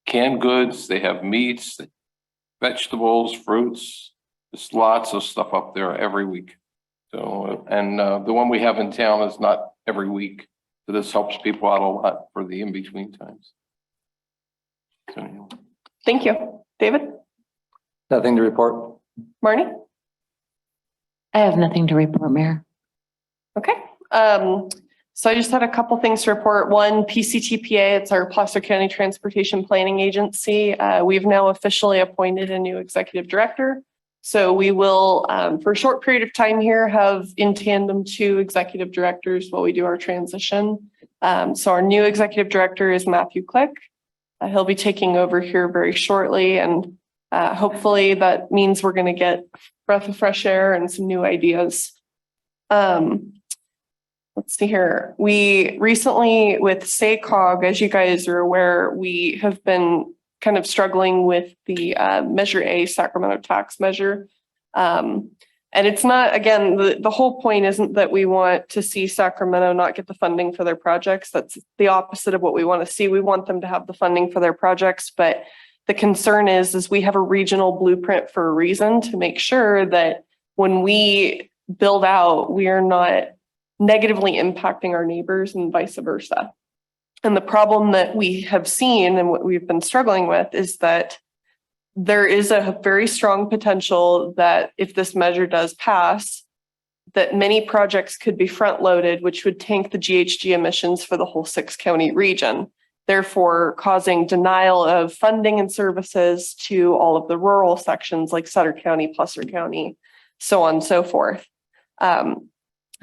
S12: canned goods, they have meats, vegetables, fruits. There's lots of stuff up there every week. So, and the one we have in town is not every week. So this helps people out a lot for the in-between times. So, anyway.
S1: Thank you. David?
S3: Nothing to report.
S1: Marnie?
S13: I have nothing to report, Mayor.
S1: Okay. So I just had a couple things to report. One, PCTPA, it's our Placer County Transportation Planning Agency. We've now officially appointed a new executive director. So we will, for a short period of time here, have in tandem 2 executive directors while we do our transition. So our new executive director is Matthew Click. He'll be taking over here very shortly. And hopefully that means we're going to get a breath of fresh air and some new ideas. Let's see here. We recently with SACOG, as you guys are aware, we have been kind of struggling with the Measure A Sacramento tax measure. And it's not, again, the whole point isn't that we want to see Sacramento not get the funding for their projects. That's the opposite of what we want to see. We want them to have the funding for their projects. But the concern is we have a regional blueprint for a reason to make sure that when we build out, we are not negatively impacting our neighbors and vice versa. And the problem that we have seen and what we've been struggling with is that there is a very strong potential that if this measure does pass, that many projects could be front loaded, which would tank the GHG emissions for the whole 6-county region, therefore causing denial of funding and services to all of the rural sections like Sutter County, Placer County, so on and so forth.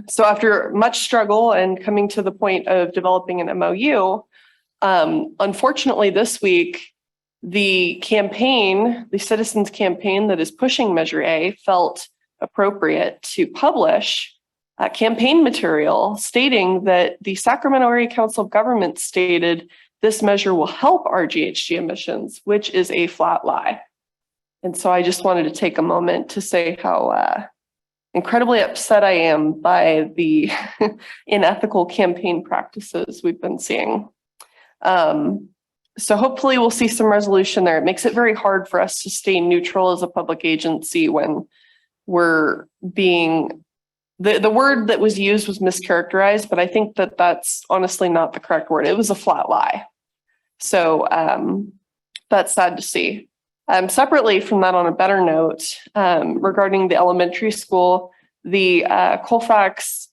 S1: So after much struggle and coming to the point of developing an MOU, unfortunately this week, the campaign, the citizens campaign that is pushing Measure A felt appropriate to publish campaign material stating that the Sacramento Area Council of Governments stated this measure will help our GHG emissions, which is a flat lie. And so I just wanted to take a moment to say how incredibly upset I am by the unethical campaign practices we've been seeing. So hopefully we'll see some resolution there. It makes it very hard for us to stay neutral as a public agency when we're being, the word that was used was mischaracterized, but I think that that's honestly not the correct word. It was a flat lie. So that's sad to see. Separately from that, on a better note, regarding the elementary school, the Colfax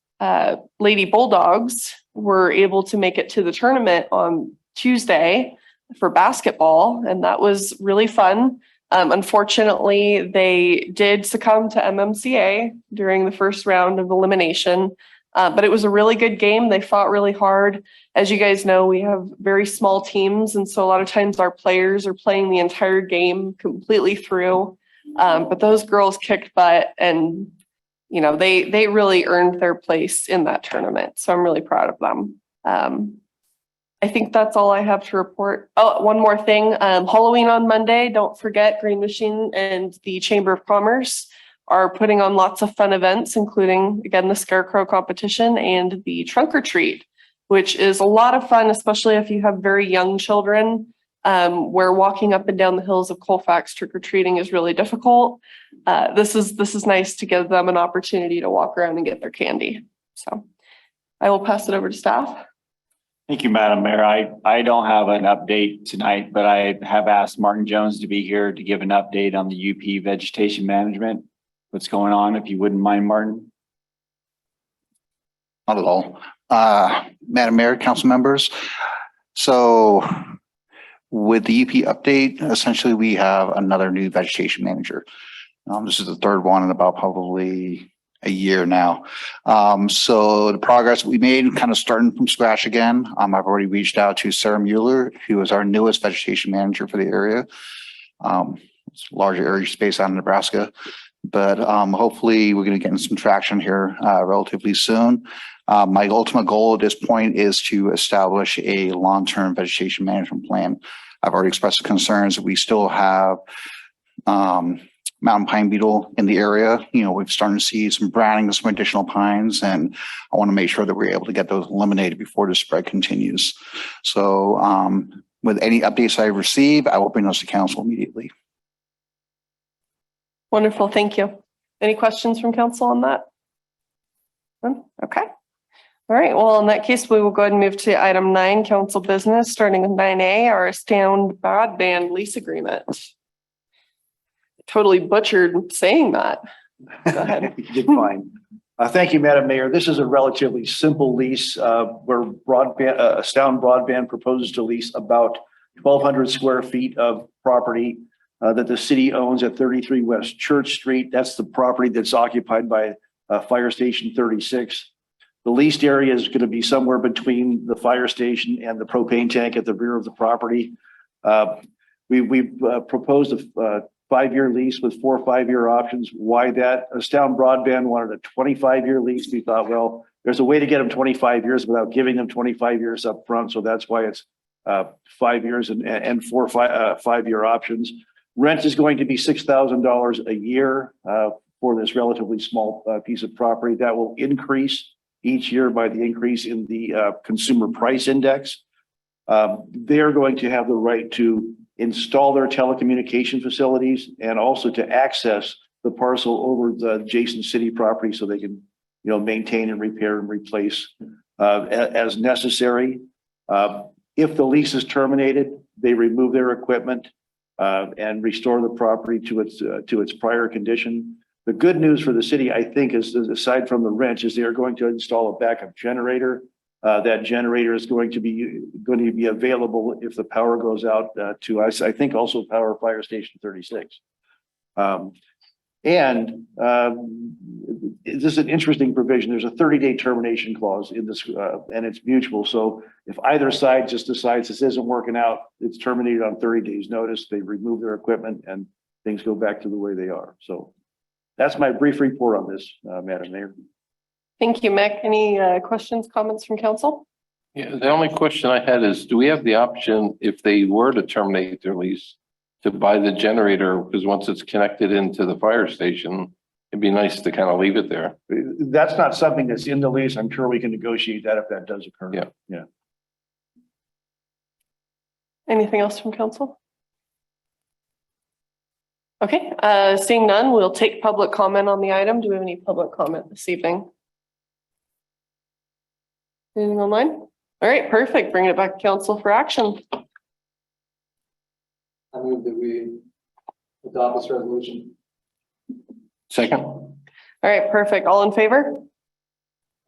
S1: Lady Bulldogs were able to make it to the tournament on Tuesday for basketball, and that was really fun. Unfortunately, they did succumb to MMCA during the first round of elimination, but it was a really good game. They fought really hard. As you guys know, we have very small teams, and so a lot of times our players are playing the entire game completely through. But those girls kicked butt, and you know they really earned their place in that tournament. So I'm really proud of them. I think that's all I have to report. Oh, one more thing. Halloween on Monday. Don't forget Green Machine and the Chamber of Commerce are putting on lots of fun events, including, again, the Scarecrow competition and the Trunk or Treat, which is a lot of fun, especially if you have very young children, where walking up and down the hills of Colfax trick-or-treating is really difficult. This is nice to give them an opportunity to walk around and get their candy. So I will pass it over to staff.
S3: Thank you, Madam Mayor. I don't have an update tonight, but I have asked Martin Jones to be here to give an update on the UP vegetation management. What's going on, if you wouldn't mind, Martin?
S14: Not at all. Madam Mayor, council members. So with the UP update, essentially we have another new vegetation manager. This is the third one in about probably a year now. So the progress we made, kind of starting from scratch again. I've already reached out to Sarah Mueller, who is our newest vegetation manager for the area. It's a larger area space out in Nebraska, but hopefully we're going to get some traction here relatively soon. My ultimate goal at this point is to establish a long-term vegetation management plan. I've already expressed the concerns that we still have mountain pine beetle in the area. You know, we've started to see some browning of some additional pines, and I want to make sure that we're able to get those eliminated before the spread continues. So with any updates I receive, I will bring those to council immediately.
S1: Wonderful, thank you. Any questions from council on that? None? Okay. All right, well, in that case, we will go ahead and move to item 9, council business, starting with 9A, our sound broadband lease agreement. Totally butchered saying that. Go ahead.
S15: You did fine. Thank you, Madam Mayor. This is a relatively simple lease where Sound Broadband proposes to lease about 1,200 square feet of property that the city owns at 33 West Church Street. That's the property that's occupied by Fire Station 36. The leased area is going to be somewhere between the fire station and the propane tank at the rear of the property. We've proposed a 5-year lease with 4 5-year options. Why that? Sound Broadband wanted a 25-year lease. We thought, well, there's a way to get them 25 years without giving them 25 years up front. So that's why it's 5 years and 4 5-year options. Rent is going to be $6,000 a year for this relatively small piece of property. That will increase each year by the increase in the consumer price index. They're going to have the right to install their telecommunication facilities and also to access the parcel over the adjacent city property so they can, you know, maintain and repair and replace as necessary. If the lease is terminated, they remove their equipment and restore the property to its prior condition. The good news for the city, I think, is aside from the rent, is they are going to install a backup generator. That generator is going to be available if the power goes out to us. I think also power Fire Station 36. This is an interesting provision. There's a 30-day termination clause in this, and it's mutual. So if either side just decides this isn't working out, it's terminated on 30 days notice. They remove their equipment and things go back to the way they are. So that's my brief report on this, Madam Mayor.
S1: Thank you, Mick. Any questions, comments from council?
S12: Yeah, the only question I had is, do we have the option, if they were to terminate their lease, to buy the generator? Because once it's connected into the fire station, it'd be nice to kind of leave it there.
S15: That's not something that's in the lease. I'm sure we can negotiate that if that does occur.
S12: Yeah.
S15: Yeah.
S1: Anything else from council? Okay, seeing none, we'll take public comment on the item. Do we have any public comment this evening? Anything online? All right, perfect. Bringing it back to council for action.
S16: I move that we adopt this resolution.
S12: Second.
S1: All right, perfect. All in favor?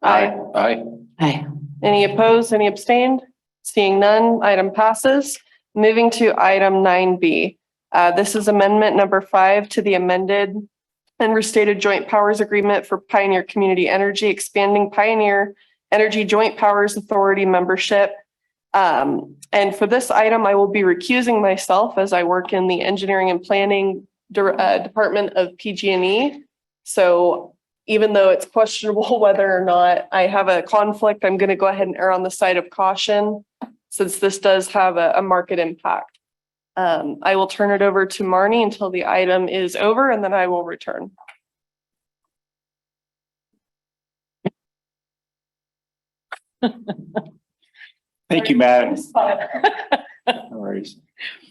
S12: Aye. Aye.
S13: Aye.
S1: Any opposed? Any abstained? Seeing none, item passes. Moving to item 9B. This is amendment number 5 to the amended and restated joint powers agreement for Pioneer Community Energy, expanding Pioneer Energy Joint Powers Authority membership. And for this item, I will be recusing myself as I work in the engineering and planning department of PG&E. So even though it's questionable whether or not I have a conflict, I'm going to go ahead and err on the side of caution. since this does have a market impact. I will turn it over to Marnie until the item is over, and then I will return.
S3: Thank you, Madam. No worries.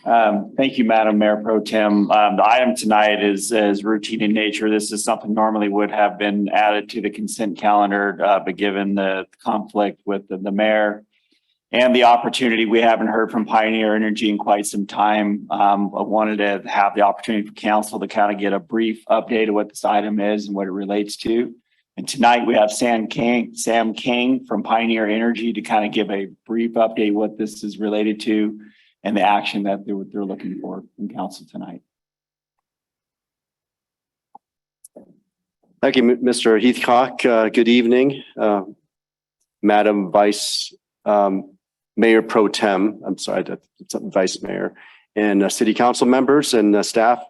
S3: Thank you, Madam Mayor Pro Tem. The item tonight is routine in nature. This is something normally would have been added to the consent calendar, but given the conflict with the mayor and the opportunity, we haven't heard from Pioneer Energy in quite some time. I wanted to have the opportunity for council to kind of get a brief update of what this item is and what it relates to. And tonight we have Sam King from Pioneer Energy to kind of give a brief update what this is related to and the action that they're looking for from council tonight.
S17: Thank you, Mr. Heathcock. Good evening, Madam Vice Mayor Pro Tem. I'm sorry, that's Vice Mayor and City Council members and staff.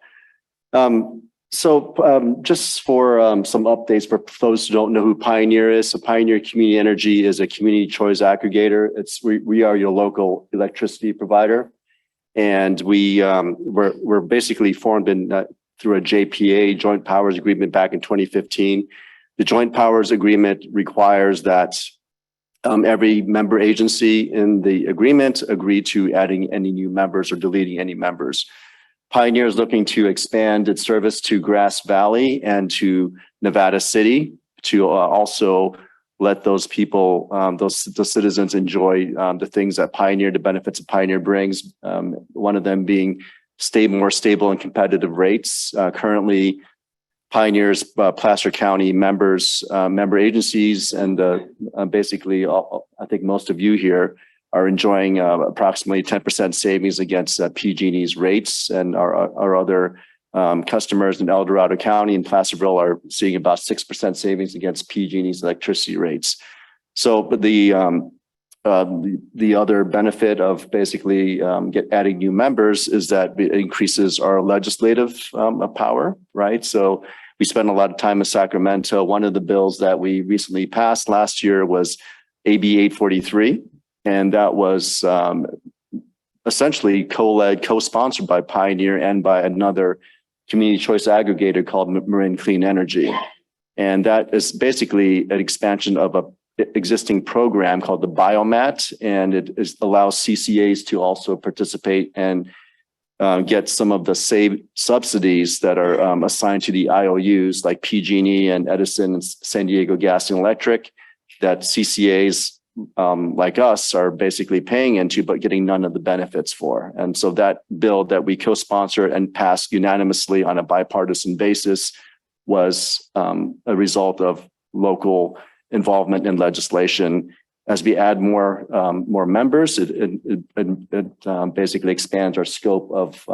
S17: Just for some updates for those who don't know who Pioneer is. So Pioneer Community Energy is a community choice aggregator. We are your local electricity provider, and we're basically formed through a JPA, Joint Powers Agreement, back in 2015. The Joint Powers Agreement requires that every member agency in the agreement agree to adding any new members or deleting any members. Pioneer is looking to expand its service to Grass Valley and to Nevada City to also let those people, those citizens enjoy the things that Pioneer, the benefits of Pioneer brings. One of them being more stable and competitive rates. Currently, Pioneer's Placer County member agencies, and basically, I think most of you here are enjoying approximately 10% savings against PG&E's rates, and our other customers in El Dorado County and Placerville are seeing about 6% savings against PG&E's electricity rates. So, but the other benefit of basically adding new members is that it increases our legislative power, right? So we spend a lot of time in Sacramento. One of the bills that we recently passed last year was AB 843. And that was essentially co-sponsored by Pioneer and by another community choice aggregator called Marin Clean Energy. And that is basically an expansion of an existing program called the Biomat. And it allows CCAs to also participate and get some of the subsidies that are assigned to the IOUs like PG&E and Edison and San Diego Gas and Electric that CCAs like us are basically paying into, but getting none of the benefits for. And so that bill that we co-sponsored and passed unanimously on a bipartisan basis was a result of local involvement in legislation. As we add more members, it basically expands our scope of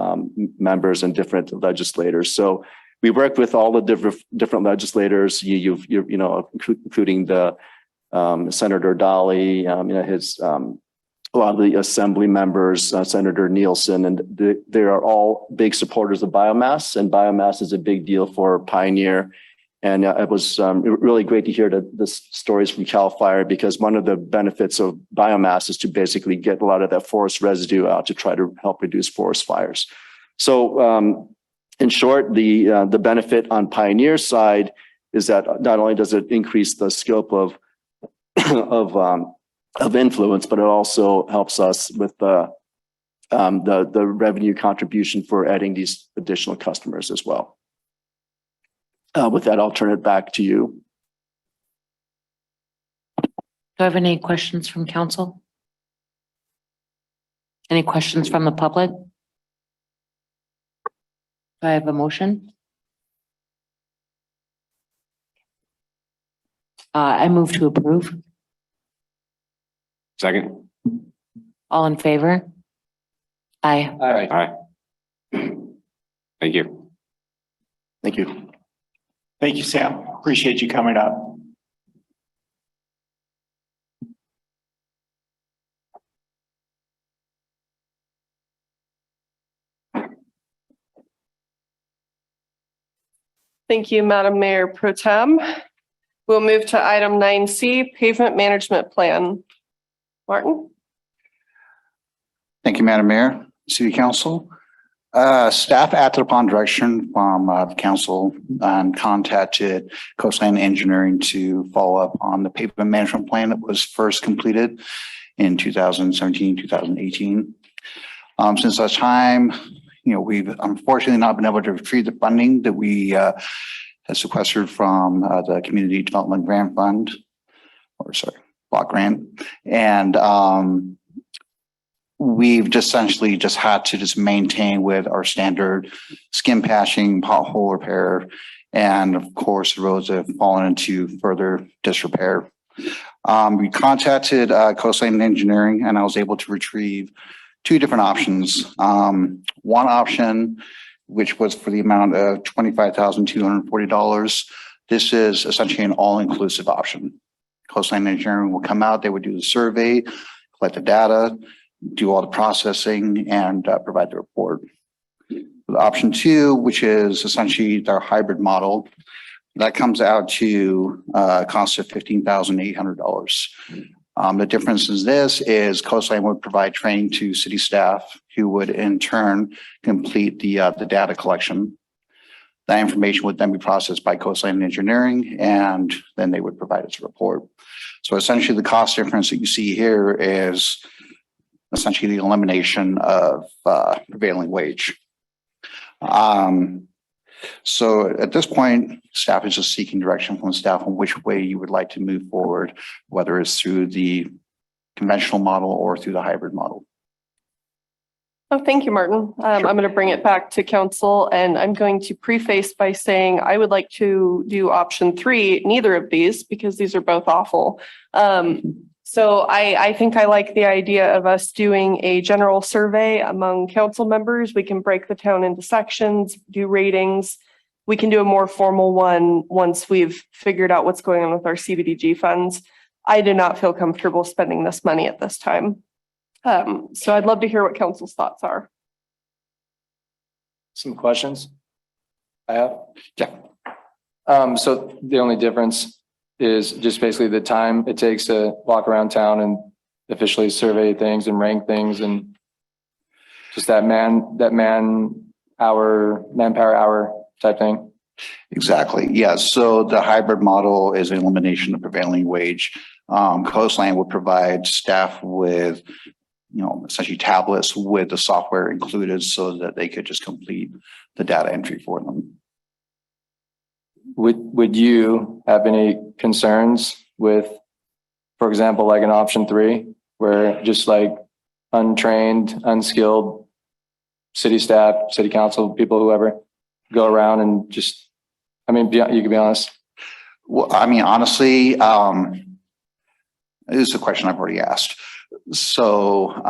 S17: members and different legislators. So we worked with all the different legislators, including the Senator Dolly, a lot of the assembly members, Senator Nielsen, and they are all big supporters of biomass, and biomass is a big deal for Pioneer. And it was really great to hear the stories from CAL FIRE, because one of the benefits of biomass is to basically get a lot of that forest residue out to try to help reduce forest fires. So in short, the benefit on Pioneer's side is that not only does it increase the scope of influence, but it also helps us with the revenue contribution for adding these additional customers as well. With that, I'll turn it back to you.
S13: Do I have any questions from council? Any questions from the public? Do I have a motion? I move to approve.
S11: Second.
S13: All in favor? Aye.
S11: Aye. Thank you.
S3: Thank you. Thank you, Sam. Appreciate you coming up.
S1: Thank you, Madam Mayor Pro Tem. We'll move to item 9C, pavement management plan. Martin?
S14: Thank you, Madam Mayor, City Council. Staff acted upon direction from the council and contacted Coastline Engineering to follow up on the pavement management plan that was first completed in 2017, 2018. Since that time, we've unfortunately not been able to retrieve the funding that we had sequestered from the Community Development Grant Fund, block grant. And we've just essentially just had to just maintain with our standard skim patching, pothole repair, and of course, the roads have fallen into further disrepair. We contacted Coastline Engineering and I was able to retrieve two different options. One option, which was for the amount of $25,240. This is essentially an all-inclusive option. Coastline Engineering will come out, they would do the survey, collect the data, do all the processing, and provide the report. Option two, which is essentially their hybrid model, that comes out to a cost of $15,800. The difference in this is Coastline would provide training to city staff who would in turn complete the data collection. That information would then be processed by Coastline Engineering and then they would provide us a report. So essentially the cost difference that you see here is essentially the elimination of prevailing wage. So at this point, staff is just seeking direction from staff on which way you would like to move forward, whether it's through the conventional model or through the hybrid model.
S1: Oh, thank you, Martin. I'm going to bring it back to council and I'm going to preface by saying I would like to do option 3, neither of these, because these are both awful. So I think I like the idea of us doing a general survey among council members. We can break the town into sections, do ratings. We can do a more formal one once we've figured out what's going on with our CBDG funds. I do not feel comfortable spending this money at this time. So I'd love to hear what council's thoughts are.
S18: Some questions I have? Yeah. So the only difference is just basically the time it takes to walk around town and officially survey things and rank things and just that manpower hour type thing.
S14: Exactly. Yes. So the hybrid model is an elimination of prevailing wage. Coastline would provide staff with, essentially tablets with the software included so that they could just complete the data entry for them.
S18: Would you have any concerns with, for example, like an option 3, where just like untrained, unskilled city staff, city council people, whoever, go around and just, you can be honest.
S14: Well, honestly, this is a question I've already asked. So,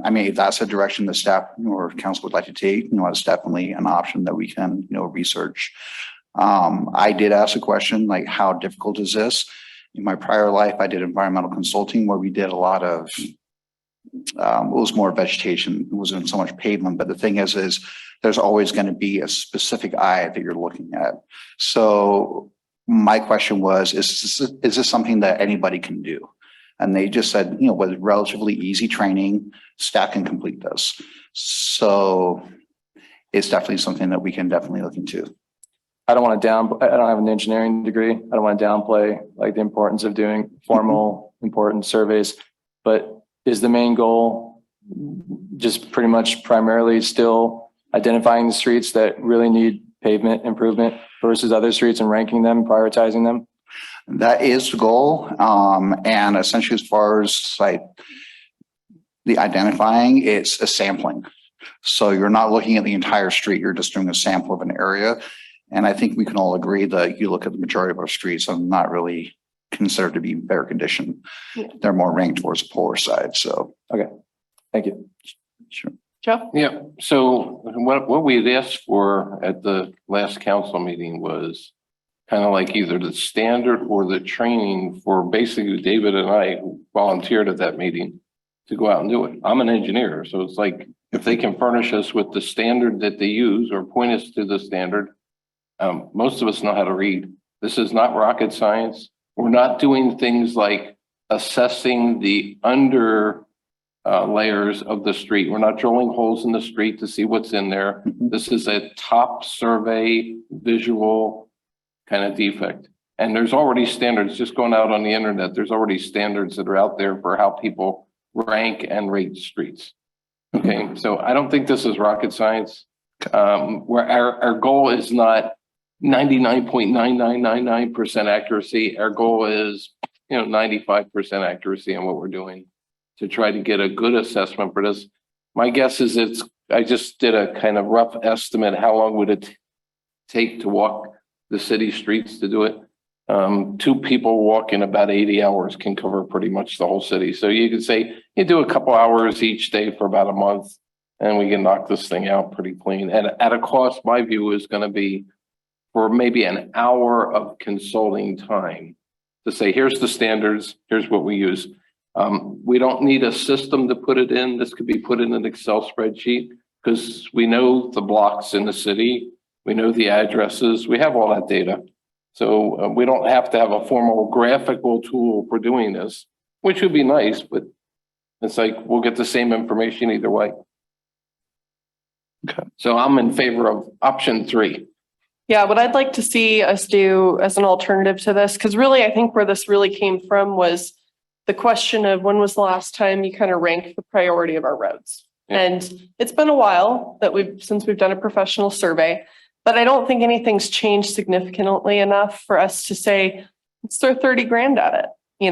S14: if that's a direction the staff or council would like to take, it's definitely an option that we can, research. I did ask a question like, how difficult is this? In my prior life, I did environmental consulting where we did a lot of, it was more vegetation. It wasn't so much pavement, but the thing is there's always going to be a specific eye that you're looking at. So my question was, is this something that anybody can do? And they just said, with relatively easy training, staff can complete this. So it's definitely something that we can definitely look into.
S18: I don't have an engineering degree. I don't want to downplay like the importance of doing formal, important surveys, but is the main goal just pretty much primarily still identifying the streets that really need pavement improvement versus other streets and ranking them, prioritizing them?
S14: That is the goal. And essentially as far as like the identifying, it's a sampling. So you're not looking at the entire street, you're just doing a sample of an area. And I think we can all agree that you look at the majority of our streets are not really considered to be in fair condition. Yeah. They're more ranked towards the poor side. So,
S18: okay. Thank you.
S14: Sure.
S1: Joe?
S12: Yeah. So what we had asked for at the last council meeting was kind of like either the standard or the training for basically David and I who volunteered at that meeting to go out and do it. I'm an engineer. So it's like, if they can furnish us with the standard that they use or point us to the standard, most of us know how to read. This is not rocket science. We're not doing things like assessing the under layers of the street. We're not drilling holes in the street to see what's in there. This is a top survey visual kind of defect. And there's already standards just going out on the internet. There's already standards that are out there for how people rank and rate streets. Okay, so I don't think this is rocket science. Where our goal is not 99.9999% accuracy. Our goal is, 95% accuracy on what we're doing to try to get a good assessment for this. My guess is I just did a kind of rough estimate. How long would it take to walk the city streets to do it? 2 people walking about 80 hours can cover pretty much the whole city. So you could say you do a couple hours each day for about a month and we can knock this thing out pretty clean. And at a cost, my view is going to be for maybe an hour of consulting time to say, here's the standards, here's what we use. We don't need a system to put it in. This could be put in an Excel spreadsheet because we know the blocks in the city. We know the addresses. We have all that data. So we don't have to have a formal graphical tool for doing this, which would be nice, but it's like we'll get the same information either way.
S14: Okay.
S12: So I'm in favor of option 3.
S1: Yeah, what I'd like to see us do as an alternative to this, because really I think where this really came from was the question of when was the last time you kind of ranked the priority of our roads?
S12: Yeah.
S1: And it's been a while since we've done a professional survey, but I don't think anything's changed significantly enough for us to say, let's throw 30 grand at it,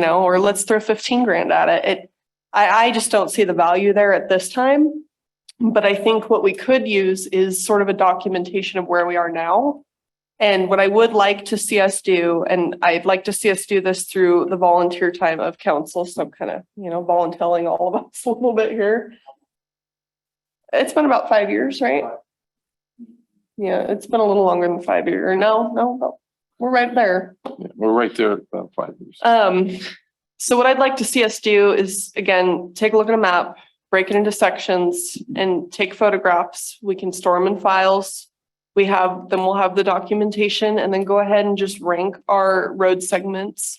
S1: or let's throw 15 grand at it. I just don't see the value there at this time. But I think what we could use is sort of a documentation of where we are now. And what I would like to see us do, and I'd like to see us do this through the volunteer time of council. So I'm kind of, volunteering all of us a little bit here. It's been about 5 years, right? Yeah, it's been a little longer than 5 years. No, we're right there.
S12: Yeah, we're right there at about 5 years.
S1: So what I'd like to see us do is, again, take a look at a map, break it into sections and take photographs. We can store them in files. We'll have the documentation and then go ahead and just rank our road segments,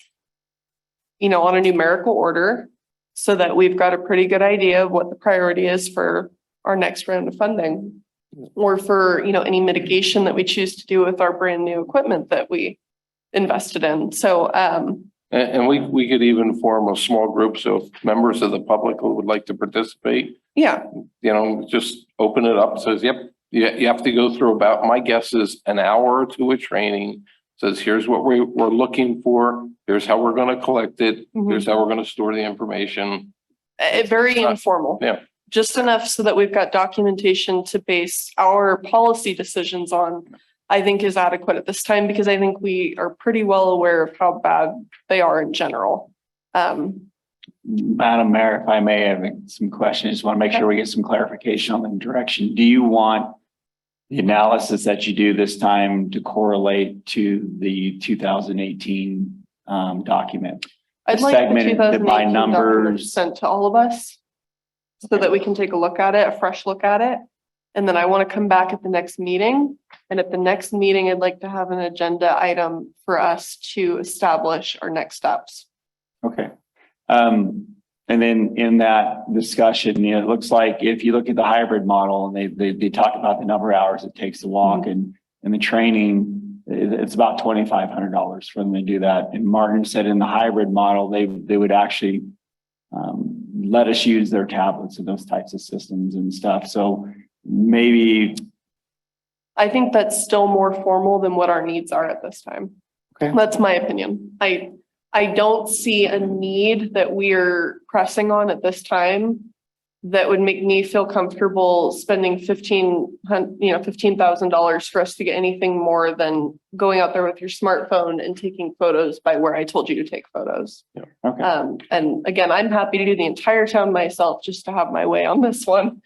S1: on a numerical order so that we've got a pretty good idea of what the priority is for our next round of funding or for, any mitigation that we choose to do with our brand new equipment that we invested in. So,
S12: and we could even form a small group. So if members of the public who would like to participate,
S1: yeah,
S12: just open it up. Says, yep, you have to go through about, my guess is an hour or 2 of training. Says, here's what we're looking for. Here's how we're going to collect it. Here's how we're going to store the information.
S1: Very informal.
S12: Yeah.
S1: Just enough so that we've got documentation to base our policy decisions on, I think is adequate at this time, because I think we are pretty well aware of how bad they are in general.
S3: Madam Mayor, if I may have some questions, just want to make sure we get some clarification on the direction. Do you want the analysis that you do this time to correlate to the 2018 document?
S1: I'd like the
S3: Segmented by
S1: 2018 document
S3: numbers.
S1: sent to all of us so that we can take a look at it, a fresh look at it. And then I want to come back at the next meeting. And at the next meeting, I'd like to have an agenda item for us to establish our next steps.
S3: Okay. And then in that discussion, it looks like if you look at the hybrid model and they talk about the number of hours it takes to walk and the training, it's about $2,500 for them to do that. And Martin said in the hybrid model, they would actually let us use their tablets and those types of systems and stuff. So maybe.
S1: I think that's still more formal than what our needs are at this time.
S3: Okay.
S1: That's my opinion. I don't see a need that we're pressing on at this time that would make me feel comfortable spending $15,000 for us to get anything more than going out there with your smartphone and taking photos by where I told you to take photos.
S3: Yeah. Okay.
S1: And again, I'm happy to do the entire town myself just to have my way on this one.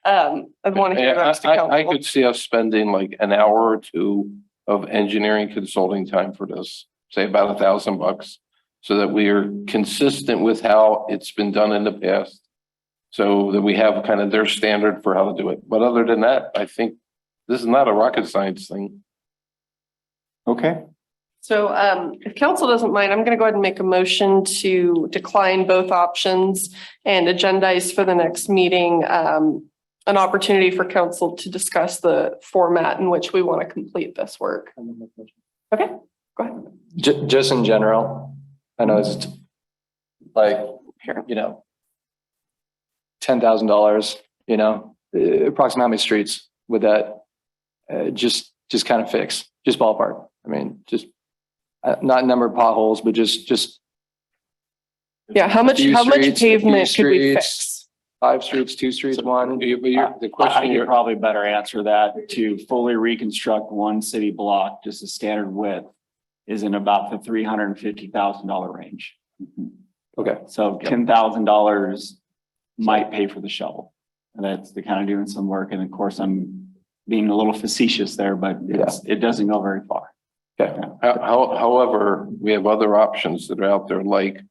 S1: I want to hear the rest of council.
S12: I could see us spending like an hour or 2 of engineering consulting time for this, say about $1,000, so that we are consistent with how it's been done in the past. So that we have kind of their standard for how to do it. But other than that, I think this is not a rocket science thing.
S3: Okay.
S1: So if council doesn't mind, I'm going to go ahead and make a motion to decline both options and agendize for the next meeting an opportunity for council to discuss the format in which we want to complete this work. Okay, go ahead.
S18: Just in general, I know it's like, you know, $10,000, you know, approximately how many streets would that just kind of fix? Just ballpark. I mean, just not number of potholes, but just.
S1: Yeah, how much pavement could we fix?
S18: 5 streets, 2 streets, 1.
S3: The question, I could probably better answer that. To fully reconstruct one city block, just a standard width, is in about the $350,000 range.
S18: Okay.
S3: So $10,000 might pay for the shovel. And that's the kind of doing some work. And of course, I'm being a little facetious there, but it doesn't go very far.
S18: Okay.
S12: However, we have other options that are out there, like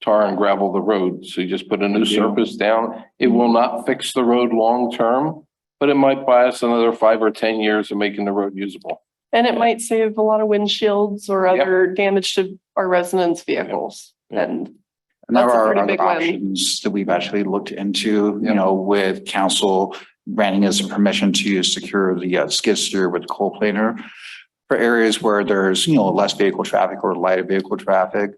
S12: tar and gravel the road. So you just put a new surface down. It will not fix the road long term, but it might buy us another 5 or 10 years of making the road usable.
S1: And it might save a lot of windshields or other damage to our residents' vehicles. And
S14: there
S1: that's a
S14: are
S1: pretty
S14: other
S1: big win.
S14: options that we've actually looked into, you know, with council granting us permission to secure the skid steer with coal planer for areas where there's, you know, less vehicle traffic or lighter vehicle traffic.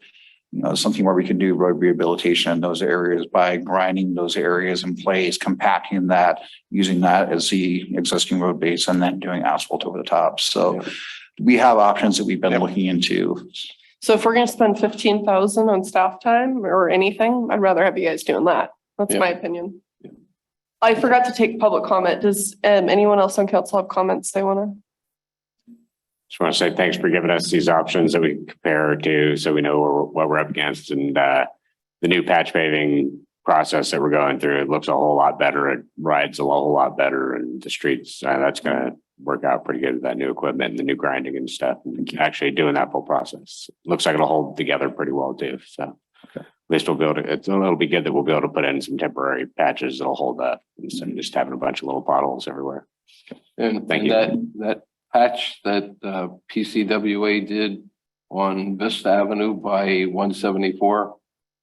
S14: You know, something where we can do road rehabilitation in those areas by grinding those areas in place, compacting that, using that as the existing road base, and then doing asphalt over the top. So we have options that we've been looking into.
S1: So if we're going to spend 15,000 on staff time or anything, I'd rather have you guys doing that. That's my opinion. I forgot to take public comment. Does anyone else on council have comments they want to?
S11: Just want to say thanks for giving us these options that we can compare to, so we know what we're up against. And the new patch paving process that we're going through, it looks a whole lot better. It rides a whole lot better, and the streets, that's going to work out pretty good with that new equipment and the new grinding and stuff. And actually doing that full process looks like it'll hold together pretty well too. So at least we'll be able to, it'll be good that we'll be able to put in some temporary patches that'll hold up instead of just having a bunch of little potholes everywhere.
S12: And
S11: thank you.
S12: That patch that PCWA did on Vista Avenue by 174,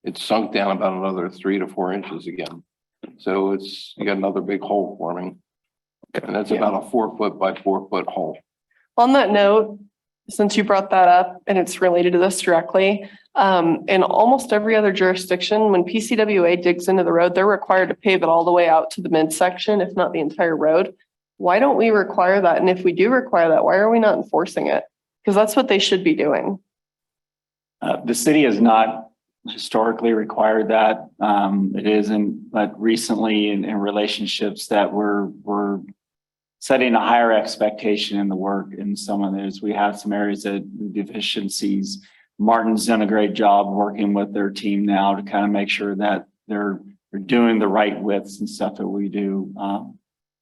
S12: it sunk down about another 3 to 4 inches again. So you got another big hole forming. And that's about a 4 foot by 4 foot hole.
S1: On that note, since you brought that up and it's related to this directly, in almost every other jurisdiction, when PCWA digs into the road, they're required to pave it all the way out to the midsection, if not the entire road. Why don't we require that? And if we do require that, why are we not enforcing it? Because that's what they should be doing.
S3: The city has not historically required that. It isn't, but recently in relationships that we're setting a higher expectation in the work in some of those. We have some areas that deficiencies. Martin's done a great job working with their team now to kind of make sure that they're doing the right widths and stuff that we do.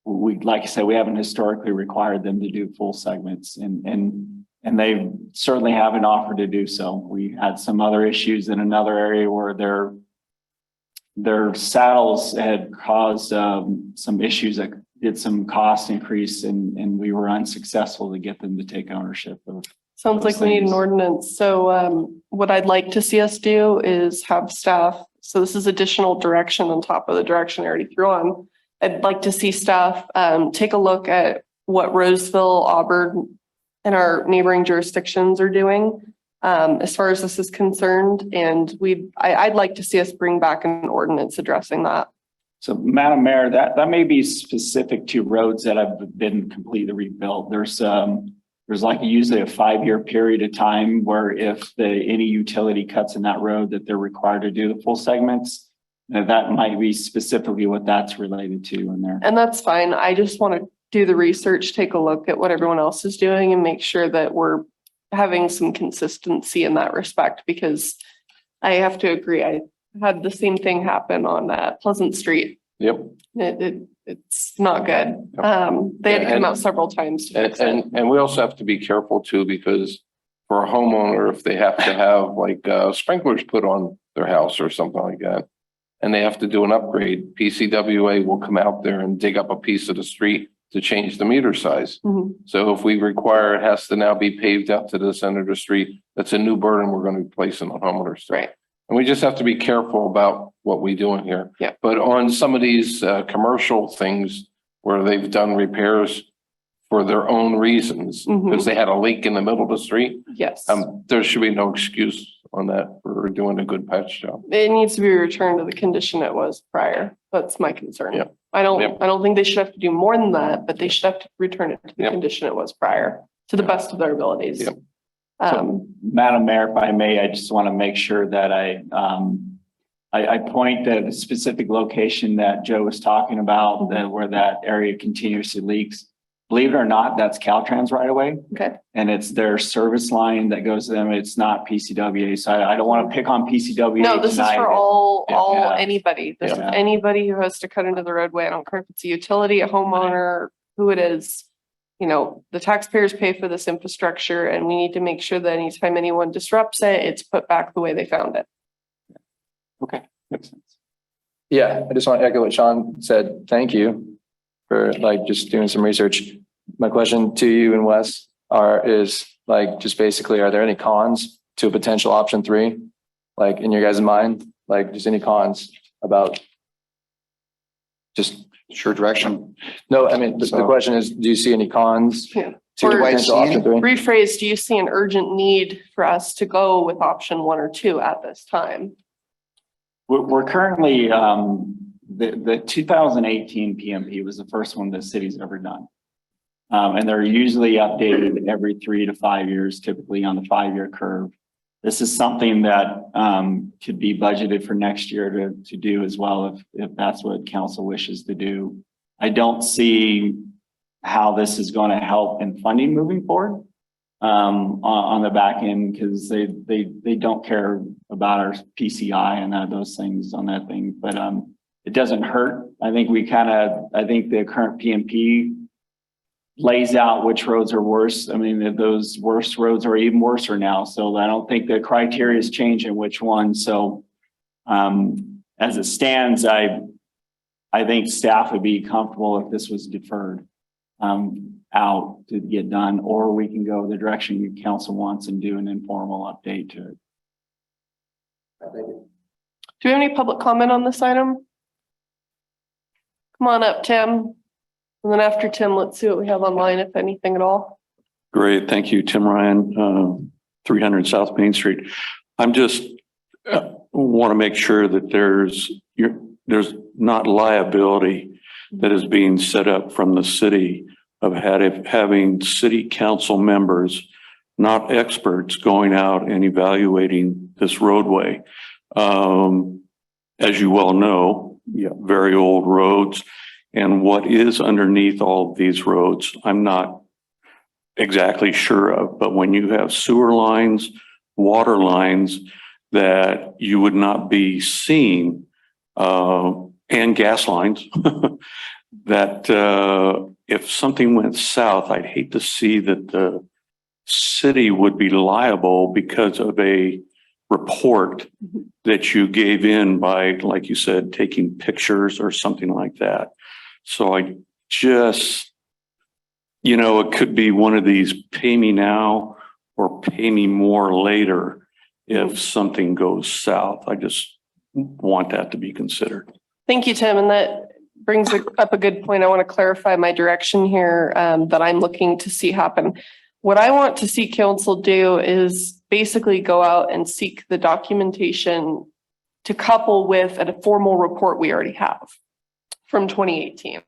S3: We, like I said, we haven't historically required them to do full segments, and they certainly haven't offered to do so. We had some other issues in another area where their saddles had caused some issues that did some cost increase, and we were unsuccessful to get them to take ownership of.
S1: Sounds like we need an ordinance. So what I'd like to see us do is have staff. So this is additional direction on top of the direction I already threw on. I'd like to see staff take a look at what Roseville, Auburn, and our neighboring jurisdictions are doing as far as this is concerned. And I'd like to see us bring back an ordinance addressing that.
S3: So, Madam Mayor, that may be specific to roads that have been completely rebuilt. There's like usually a 5-year period of time where if any utility cuts in that road that they're required to do the full segments. That might be specifically what that's related to in there.
S1: And that's fine. I just want to do the research, take a look at what everyone else is doing and make sure that we're having some consistency in that respect, because I have to agree. I had the same thing happen on Pleasant Street.
S12: Yep.
S1: It's not good. They had to come out several times to fix it.
S12: And we also have to be careful too, because for a homeowner, if they have to have like sprinklers put on their house or something like that, and they have to do an upgrade, PCWA will come out there and dig up a piece of the street to change the meter size.
S1: Mhm.
S12: So if we require it has to now be paved out to this end of the street, that's a new burden we're going to be placing on homeowners.
S1: Right.
S12: And we just have to be careful about what we do in here.
S1: Yeah.
S12: But on some of these commercial things where they've done repairs for their own reasons, because they had a leak in the middle of the street,
S1: Yes.
S12: there should be no excuse on that for doing a good patch job.
S1: It needs to be returned to the condition it was prior. That's my concern.
S12: Yep.
S1: I don't
S12: Yep.
S1: think they should have to do more than that, but they should have to return it to the
S12: Yep.
S1: condition it was prior, to the best of their abilities.
S12: Yep.
S3: Madam Mayor, if I may, I just want to make sure that I point at a specific location that Joe was talking about, that where that area continuously leaks. Believe it or not, that's Caltrans right away.
S1: Okay.
S3: And it's their service line that goes to them. It's not PCWA. So I don't want to pick on PCWA.
S1: No, this is
S3: tonight.
S1: for all,
S3: Yeah.
S1: anybody. This is
S3: Yeah.
S1: anybody who has to cut into the roadway. I don't care if it's a utility, a homeowner, who it is. You know, the taxpayers pay for this infrastructure and we need to make sure that anytime anyone disrupts it, it's put back the way they found it.
S3: Okay. Makes sense.
S18: Yeah, I just want to echo what Sean said. Thank you for like just doing some research. My question to you and Wes is like, just basically, are there any cons to a potential option 3? Like in your guys' mind, like just any cons about just
S14: Sure direction.
S18: no, I mean, the question is, do you see any cons
S1: Yeah.
S18: to
S1: Or
S18: potential option 3?
S1: rephrase, do you see an urgent need for us to go with option 1 or 2 at this time?
S3: We're currently, the 2018 PMP was the first one the city's ever done. And they're usually updated every 3 to 5 years, typically on the 5-year curve. This is something that could be budgeted for next year to do as well, if that's what council wishes to do. I don't see how this is going to help in funding moving forward on the back end, because they don't care about our PCI and those things on that thing. But it doesn't hurt. I think the current PMP lays out which roads are worse. I mean, those worst roads are even worse now. So I don't think the criteria is changing which one. So as it stands, I think staff would be comfortable if this was deferred out to get done, or we can go the direction your council wants and do an informal update to it.
S1: Do we have any public comment on this item? Come on up, Tim. And then after Tim, let's see what we have online, if anything at all.
S7: Great. Thank you, Tim Ryan, 300 South Main Street. I'm just want to make sure that there's not liability that is being set up from the city of having city council members, not experts, going out and evaluating this roadway. As you well know, very old roads, and what is underneath all of these roads, I'm not exactly sure of, but when you have sewer lines, water lines that you would not be seeing, and gas lines, that if something went south, I'd hate to see that the city would be liable because of a report that you gave in by, like you said, taking pictures or something like that. So I just, it could be one of these pay me now or pay me more later if something goes south. I just want that to be considered.
S1: Thank you, Tim. And that brings up a good point. I want to clarify my direction here that I'm looking to see happen. What I want to see council do is basically go out and seek the documentation to couple with a formal report we already have from 2018.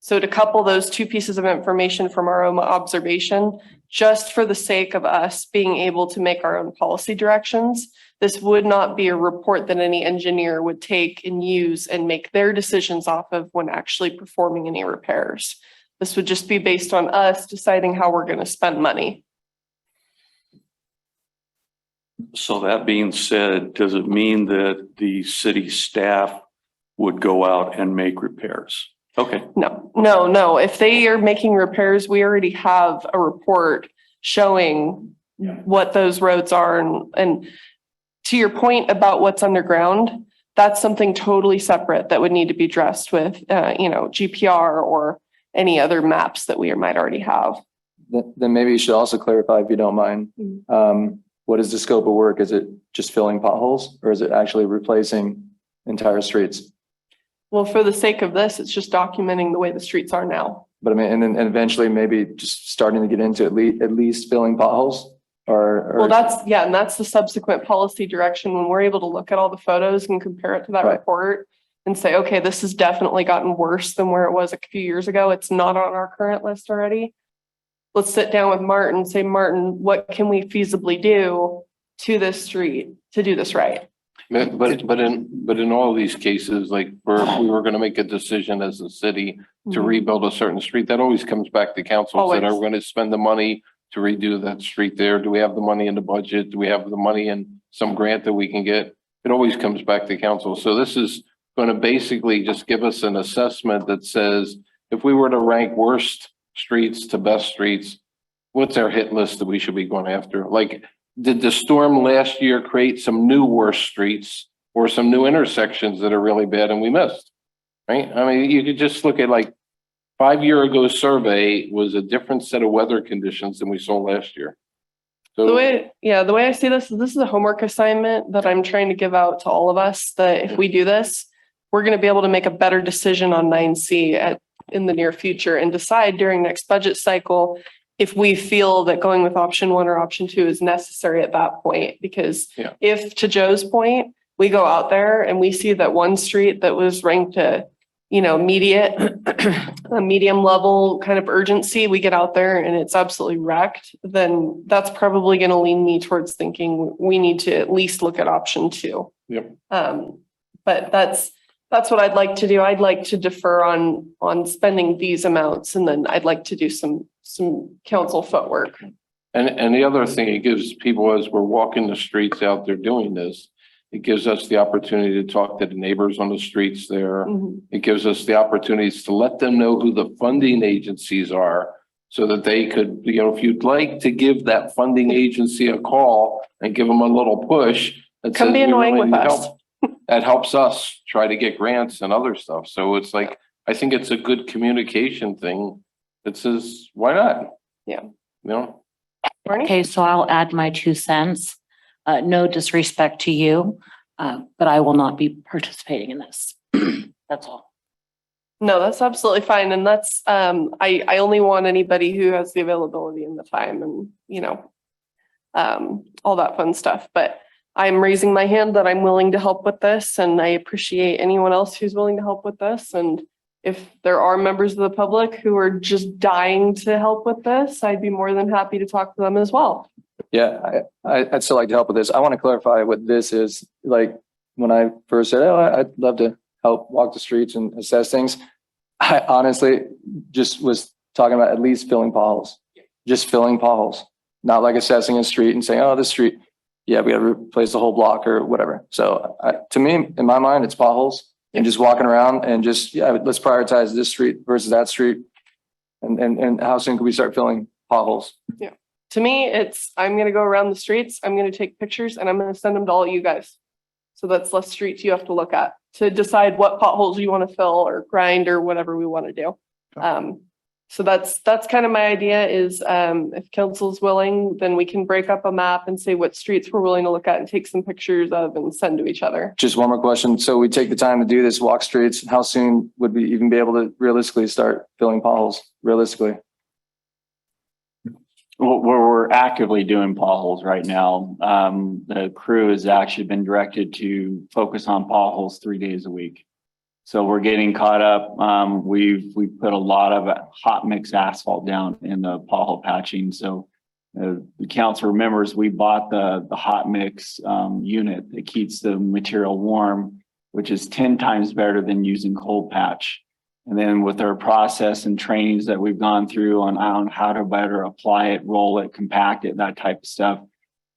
S1: So to couple those two pieces of information from our own observation, just for the sake of us being able to make our own policy directions, this would not be a report that any engineer would take and use and make their decisions off of when actually performing any repairs. This would just be based on us deciding how we're going to spend money.
S7: So that being said, does it mean that the city staff would go out and make repairs? Okay.
S1: No. If they are making repairs, we already have a report showing what those roads are. And to your point about what's underground, that's something totally separate that would need to be addressed with, GPR or any other maps that we might already have.
S18: Then maybe you should also clarify, if you don't mind, what is the scope of work? Is it just filling potholes or is it actually replacing entire streets?
S1: Well, for the sake of this, it's just documenting the way the streets are now.
S18: But I mean, and then eventually maybe just starting to get into at least filling potholes or.
S1: Well, and that's the subsequent policy direction when we're able to look at all the photos and compare it to that
S18: Right.
S1: report and say, okay, this has definitely gotten worse than where it was a few years ago. It's not on our current list already. Let's sit down with Martin, say, Martin, what can we feasibly do to this street to do this right?
S12: But in all of these cases, like if we were gonna make a decision as a city to rebuild a certain street, that always comes back to council. Said, are we gonna spend the money to redo that street there? Do we have the money in the budget? Do we have the money in some grant that we can get? It always comes back to council. So this is gonna basically just give us an assessment that says, if we were to rank worst streets to best streets, what's our hit list that we should be going after? Like, did the storm last year create some new worse streets or some new intersections that are really bad and we missed? Right? I mean, you could just look at like 5 year ago survey was a different set of weather conditions than we saw last year. So
S1: The way I see this is a homework assignment that I'm trying to give out to all of us, that if we do this, we're going to be able to make a better decision on 9C in the near future and decide during next budget cycle if we feel that going with option 1 or option 2 is necessary at that point. Because if, to Joe's point, we go out there and we see that one street that was ranked a medium level kind of urgency, we get out there and it's absolutely wrecked, then that's probably going to lean me towards thinking we need to at least look at option 2.
S12: Yep.
S1: But that's what I'd like to do. I'd like to defer on spending these amounts, and then I'd like to do some council footwork.
S12: And the other thing it gives people as we're walking the streets out there doing this, it gives us the opportunity to talk to the neighbors on the streets there. It gives us the opportunities to let them know who the funding agencies are so that they could, if you'd like to give that funding agency a call and give them a little push.
S1: Come be annoying with us.
S12: That helps us try to get grants and other stuff. So it's like, I think it's a good communication thing that says, why not?
S1: Yeah.
S13: Okay, so I'll add my 2 cents. No disrespect to you, but I will not be participating in this. That's all.
S1: No, that's absolutely fine. And that's, I only want anybody who has the availability and the time and, all that fun stuff. But I'm raising my hand that I'm willing to help with this, and I appreciate anyone else who's willing to help with this. And if there are members of the public who are just dying to help with this, I'd be more than happy to talk to them as well.
S18: Yeah, I'd still like to help with this. I want to clarify what this is. Like when I first said, I'd love to help walk the streets and assess things. I honestly just was talking about at least filling potholes, just filling potholes, not like assessing a street and saying, this street, yeah, we got to replace the whole block or whatever. So to me, in my mind, it's potholes and just walking around and just, let's prioritize this street versus that street. And how soon can we start filling potholes?
S1: Yeah. To me, it's, I'm going to go around the streets. I'm going to take pictures and I'm going to send them to all you guys. So that's less streets you have to look at to decide what potholes you want to fill or grind or whatever we want to do. So that's kind of my idea is if council's willing, then we can break up a map and say what streets we're willing to look at and take some pictures of and send to each other.
S18: Just one more question. So we take the time to do this, walk streets. How soon would we even be able to realistically start filling potholes realistically?
S3: Well, we're actively doing potholes right now. The crew has actually been directed to focus on potholes 3 days a week. So we're getting caught up. We've put a lot of hot mix asphalt down in the pothole patching. So the council remembers we bought the hot mix unit that keeps the material warm, which is 10 times better than using cold patch. And then with our process and trainings that we've gone through on how to better apply it, roll it, compact it, that type of stuff,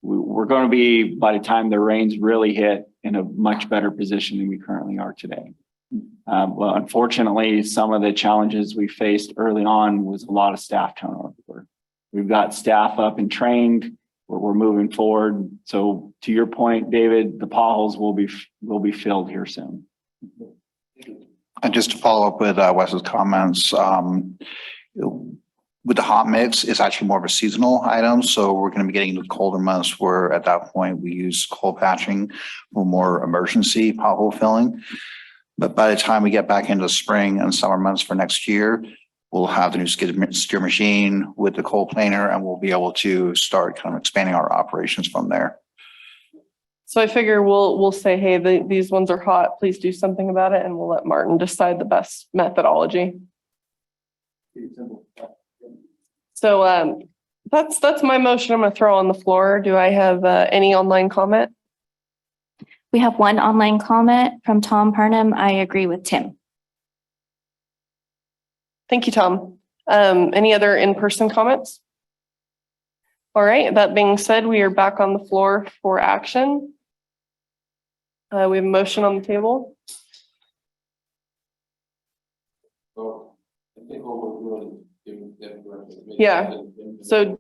S3: we're going to be, by the time the rains really hit, in a much better position than we currently are today. Well, unfortunately, some of the challenges we faced early on was a lot of staff turnover. We've got staff up and trained. We're moving forward. So to your point, David, the potholes will be filled here soon.
S14: And just to follow up with Wes's comments, with the hot mix, it's actually more of a seasonal item. So we're going to be getting into the colder months where at that point we use coal patching for more emergency pothole filling. But by the time we get back into spring and summer months for next year, we'll have the new steer machine with the coal planer, and we'll be able to start kind of expanding our operations from there.
S1: So I figure we'll say, hey, these ones are hot, please do something about it, and we'll let Martin decide the best methodology. So that's my motion I'm going to throw on the floor. Do I have any online comment?
S2: We have one online comment from Tom Parnham. I agree with Tim.
S1: Thank you, Tom. Any other in-person comments? All right, that being said, we are back on the floor for action. We have a motion on the table. Yeah. So,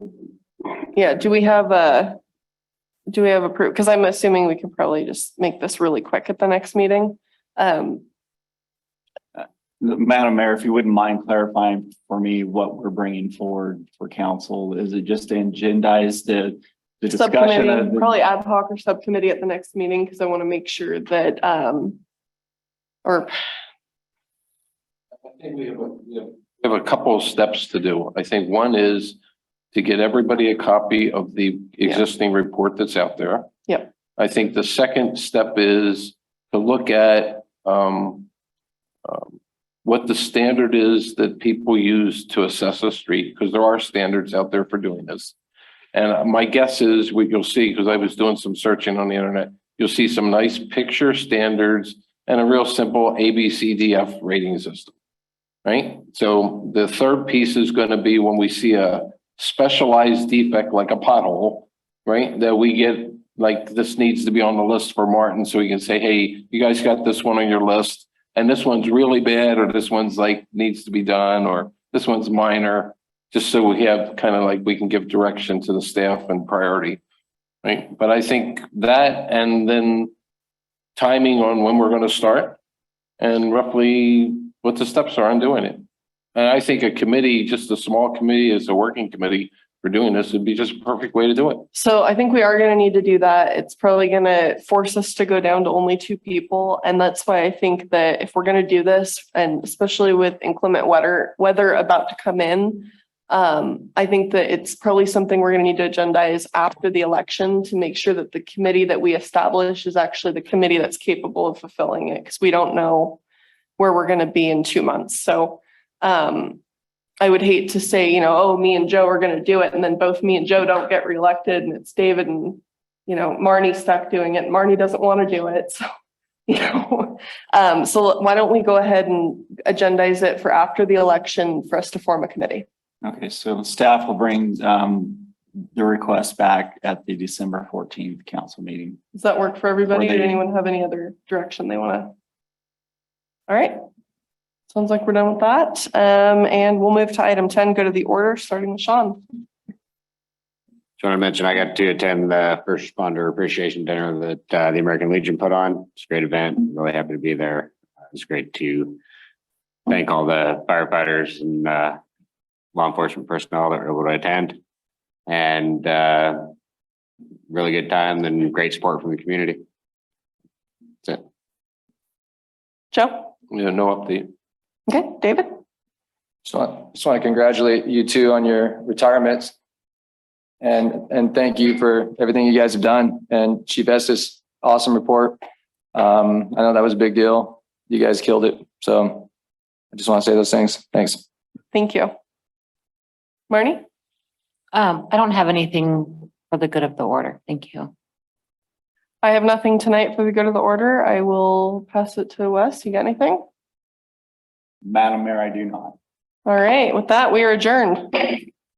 S1: yeah, do we have approved? Because I'm assuming we could probably just make this really quick at the next meeting.
S3: Madam Mayor, if you wouldn't mind clarifying for me what we're bringing forward for council, is it just to agendize the discussion?
S1: Subcommittee, probably ad hoc or subcommittee at the next meeting, because I want to make sure that, or.
S12: I think we have a couple of steps to do. I think one is to get everybody a copy of the existing report that's out there.
S1: Yep.
S12: I think the second step is to look at what the standard is that people use to assess a street, because there are standards out there for doing this. And my guess is what you'll see, because I was doing some searching on the internet, you'll see some nice picture standards and a real simple ABCDF rating system, right? So the third piece is going to be when we see a specialized defect like a pothole, right? That we get like, this needs to be on the list for Martin, so we can say, hey, you guys got this one on your list, and this one's really bad, or this one's like needs to be done, or this one's minor, just so we have kind of like, we can give direction to the staff and priority, right? But I think that, and then timing on when we're going to start and roughly what the steps are on doing it. And I think a committee, just a small committee as a working committee for doing this would be just a perfect way to do it.
S1: So I think we are going to need to do that. It's probably going to force us to go down to only 2 people. And that's why I think that if we're going to do this, and especially with inclement weather about to come in, I think that it's probably something we're going to need to agendize after the election to make sure that the committee that we establish is actually the committee that's capable of fulfilling it, because we don't know where we're going to be in 2 months. So I would hate to say, oh, me and Joe are going to do it, and then both me and Joe don't get reelected, and it's David and, Marnie stuck doing it. Marnie doesn't want to do it. So, so why don't we go ahead and agendize it for after the election for us to form a committee?
S3: Okay, so staff will bring the request back at the December 14th council meeting.
S1: Does that work for everybody?
S3: Or
S1: Did anyone have any other direction they want to? All right. Sounds like we're done with that. And we'll move to item 10, go to the order, starting with Sean.
S11: Just want to mention, I got to attend the first responder appreciation dinner that the American Legion put on. It's a great event. Really happy to be there. It's great to thank all the firefighters and law enforcement personnel that were able to attend. And really good time and great support from the community. That's it.
S1: Joe?
S12: Yeah, no update.
S1: Okay, David?
S18: Just want to congratulate you two on your retirements. And thank you for everything you guys have done. And Chief Estes, awesome report. I know that was a big deal. You guys killed it. So I just want to say those things. Thanks.
S1: Thank you. Marnie?
S13: I don't have anything for the good of the order. Thank you.
S1: I have nothing tonight for the good of the order. I will pass it to Wes. You got anything?
S3: Madam Mayor, I do not.
S1: All right. With that, we are adjourned.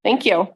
S1: Thank you.